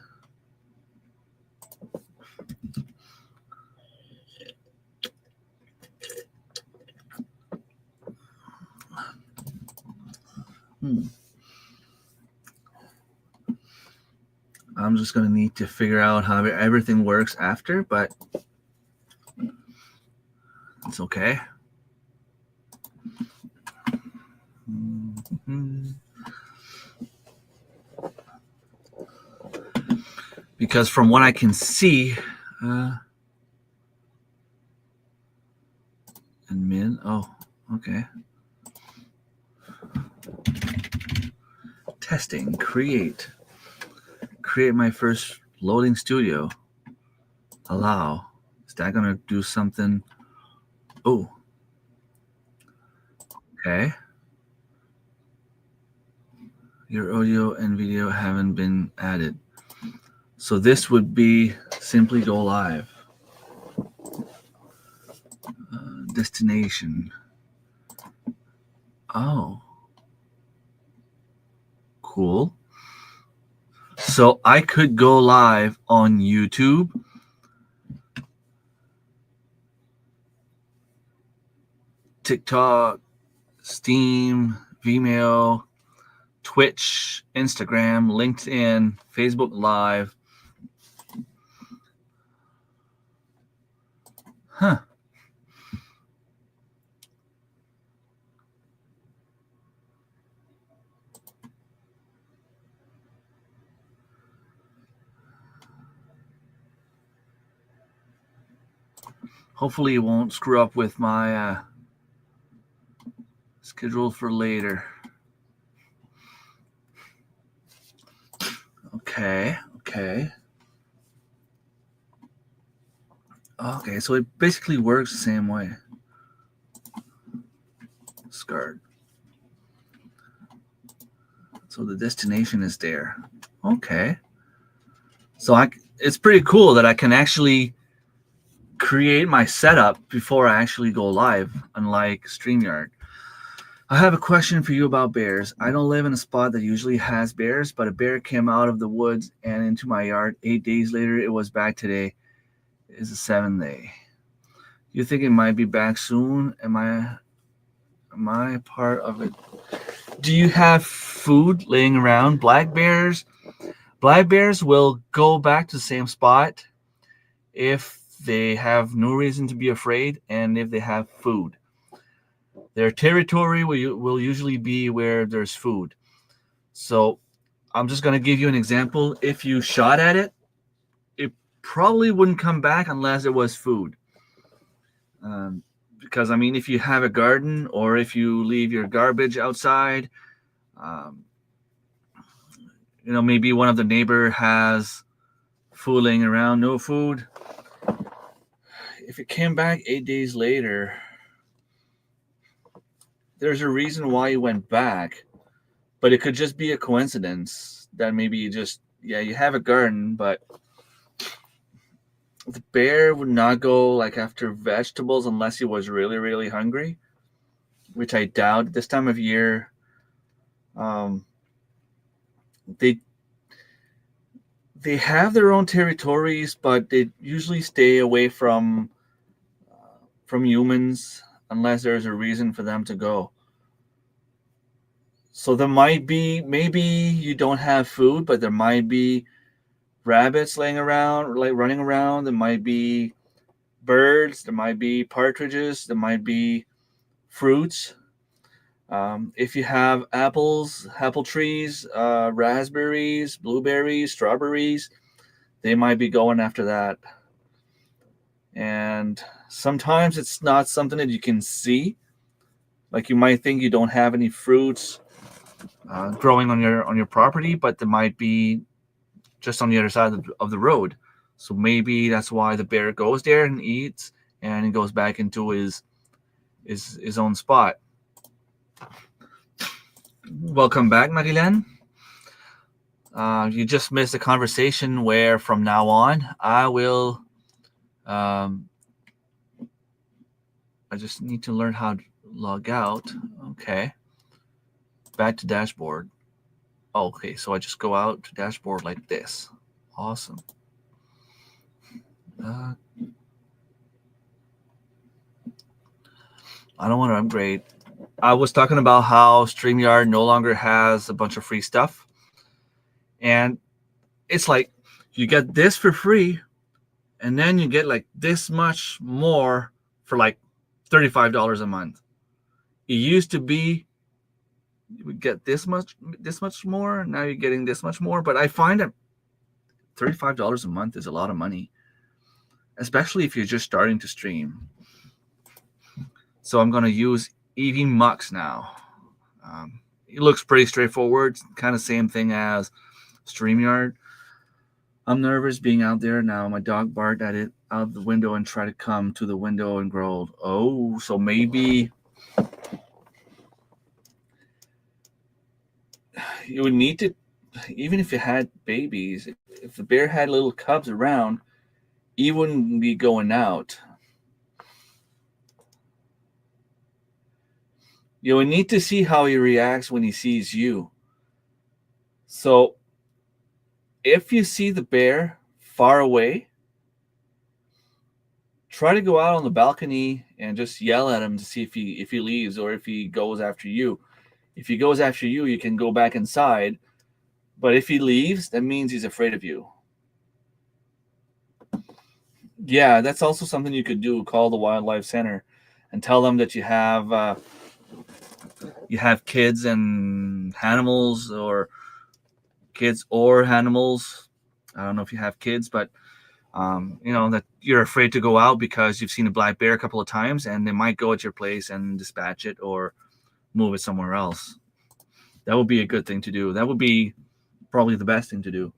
Speaker 2: I'm just going to need to figure out how everything works after, but it's okay. Because from what I can see, admin, oh, okay. Testing, create my first loading studio. Allow. Is that going to do something? Oh. Okay. Your audio and video haven't been added. So this would be simply go live. Destination. Oh. Cool. So I could go live on YouTube, TikTok, Steam, Vimeo, Twitch, Instagram, LinkedIn, Facebook Live. Huh. Hopefully it won't screw up with my schedule for later. Okay. Okay, so it basically works the same way. Discard. So the destination is there. Okay. So it's pretty cool that I can actually create my setup before I actually go live, unlike StreamYard. I have a question for you about bears. I don't live in a spot that usually has bears, but a bear came out of the woods and into my yard. 8 days later, it was back today. It's the 7th day. You think it might be back soon? Am I part of it? Do you have food laying around? Black bears will go back to the same spot if they have no reason to be afraid and if they have food. Their territory will usually be where there's food. So I'm just going to give you an example. If you shot at it, it probably wouldn't come back unless it was food. Because, I mean, if you have a garden or if you leave your garbage outside, maybe one of the neighbor has food laying around, no food. If it came back 8 days later, there's a reason why you went back, but it could just be a coincidence that maybe you have a garden, but the bear would not go like after vegetables unless he was really, really hungry, which I doubt. This time of year, they have their own territories, but they usually stay away from humans unless there's a reason for them to go. So there might be, maybe you don't have food, but there might be rabbits laying around, like running around. There might be birds. There might be partridges. There might be fruits. If you have apples, apple trees, raspberries, blueberries, strawberries, they might be going after that. And sometimes it's not something that you can see. Like you might think you don't have any fruits growing on your property, but there might be just on the other side of the road. So maybe that's why the bear goes there and eats, and he goes back into his own spot. Welcome back, Marilen. You just missed a conversation where from now on I will. I just need to learn how to log out. Okay. Back to dashboard. Okay, so I just go out to dashboard like this. Awesome. I don't want to upgrade. I was talking about how StreamYard no longer has a bunch of free stuff. And it's like you get this for free, and then you get like this much more for like $35 a month. It used to be you would get this much more. Now you're getting this much more. But I find that $35 a month is a lot of money, especially if you're just starting to stream. So I'm going to use EV Mux now. It looks pretty straightforward. Kind of same thing as StreamYard. I'm nervous being out there now. My dog barked at it out the window and tried to come to the window and growled. Oh, so maybe you would need to, even if it had babies, if the bear had little cubs around, he wouldn't be going out. You would need to see how he reacts when he sees you. So if you see the bear far away, try to go out on the balcony and just yell at him to see if he leaves or if he goes after you. If he goes after you, you can go back inside. But if he leaves, that means he's afraid of you. Yeah, that's also something you could do. Call the wildlife center and tell them that you have kids and animals, or kids or animals. I don't know if you have kids, but that you're afraid to go out because you've seen a black bear a couple of times, and they might go at your place and dispatch it or move it somewhere else. That would be a good thing to do. That would be probably the best thing to do.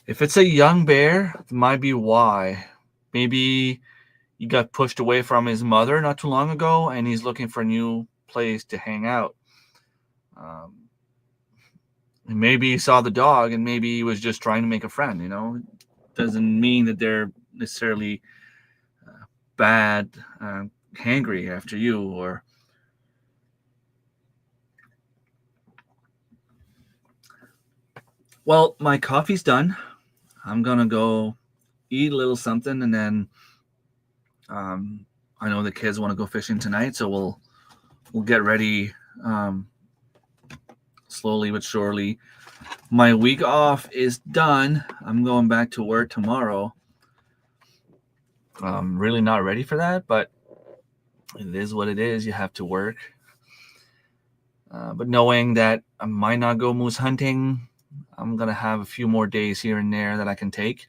Speaker 2: If it's a young bear, it might be why. Maybe he got pushed away from his mother not too long ago, and he's looking for a new place to hang out. And maybe he saw the dog, and maybe he was just trying to make a friend. It doesn't mean that they're necessarily bad, hangry after you, or well, my coffee's done. I'm gonna go eat a little something, and then I know the kids want to go fishing tonight, so we'll get ready slowly but surely. My week off is done. I'm going back to work tomorrow. I'm really not ready for that, but it is what it is. You have to work. But knowing that I might not go moose hunting, I'm going to have a few more days here and there that I can take.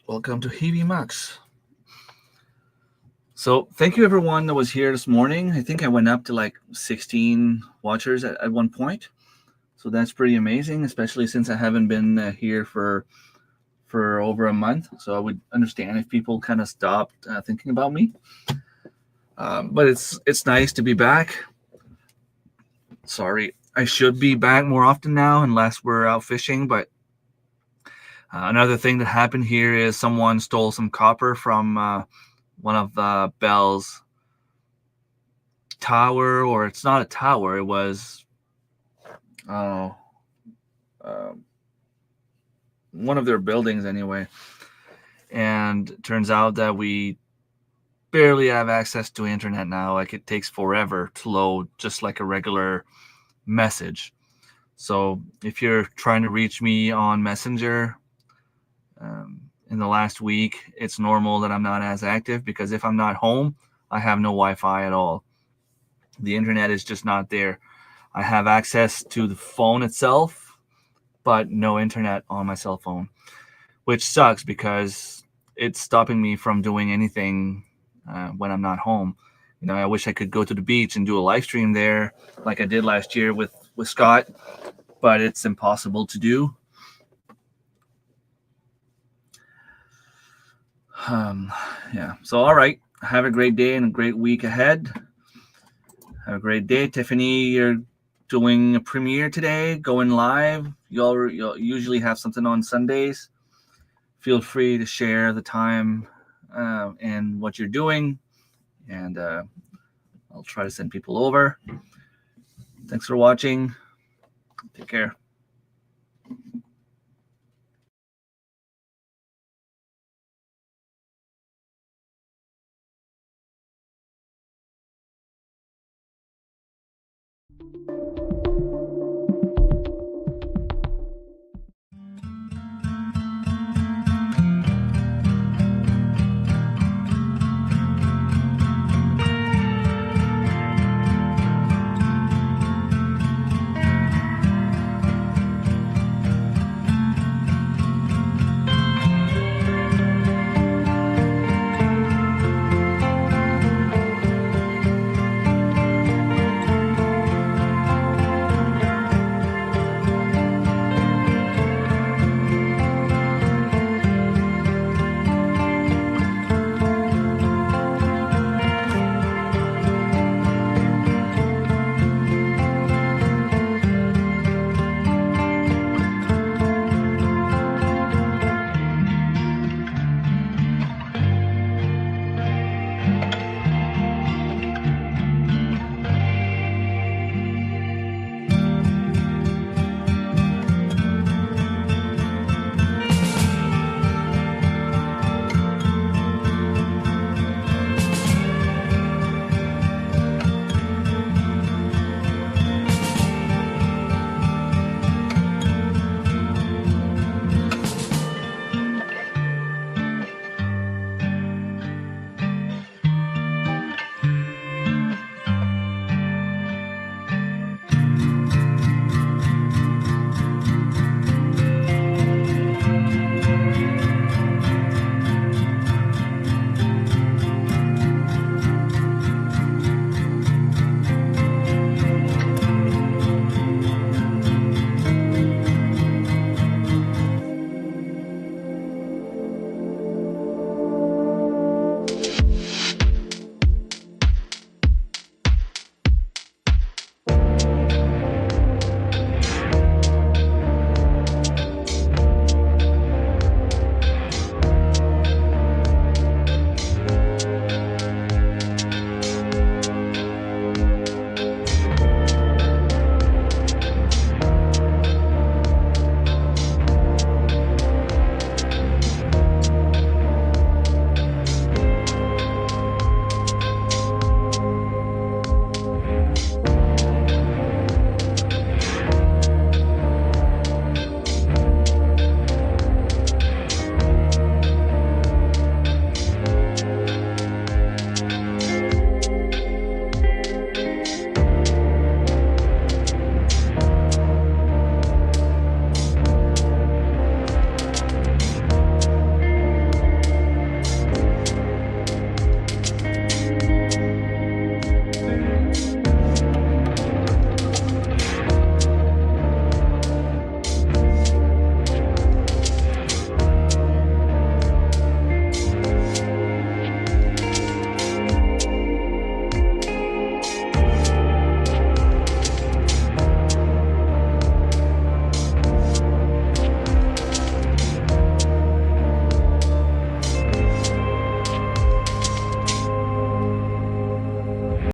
Speaker 2: Welcome to Heavy Max. So thank you everyone that was here this morning. I think I went up to like 16 watchers at one point. So that's pretty amazing, especially since I haven't been here for over a month. So I would understand if people kind of stopped thinking about me. But it's nice to be back. Sorry, I should be back more often now unless we're out fishing. But another thing that happened here is someone stole some copper from one of Bell's tower, or it's not a tower. It was one of their buildings anyway. And it turns out that we barely have access to internet now. Like, it takes forever to load, just like a regular message. So if you're trying to reach me on Messenger in the last week, it's normal that I'm not as active, because if I'm not home, I have no Wi-Fi at all. The internet is just not there. I have access to the phone itself, but no internet on my cell phone, which sucks because it's stopping me from doing anything when I'm not home. You know, I wish I could go to the beach and do a live stream there like I did last year with Scott, but it's impossible to do. Yeah. So, all right. Have a great day and a great week ahead. Have a great day. Tiffany, you're doing a premiere today, going live. You'll usually have something on Sundays. Feel free to share the time and what you're doing, and I'll try to send people over. Thanks for watching. Take care.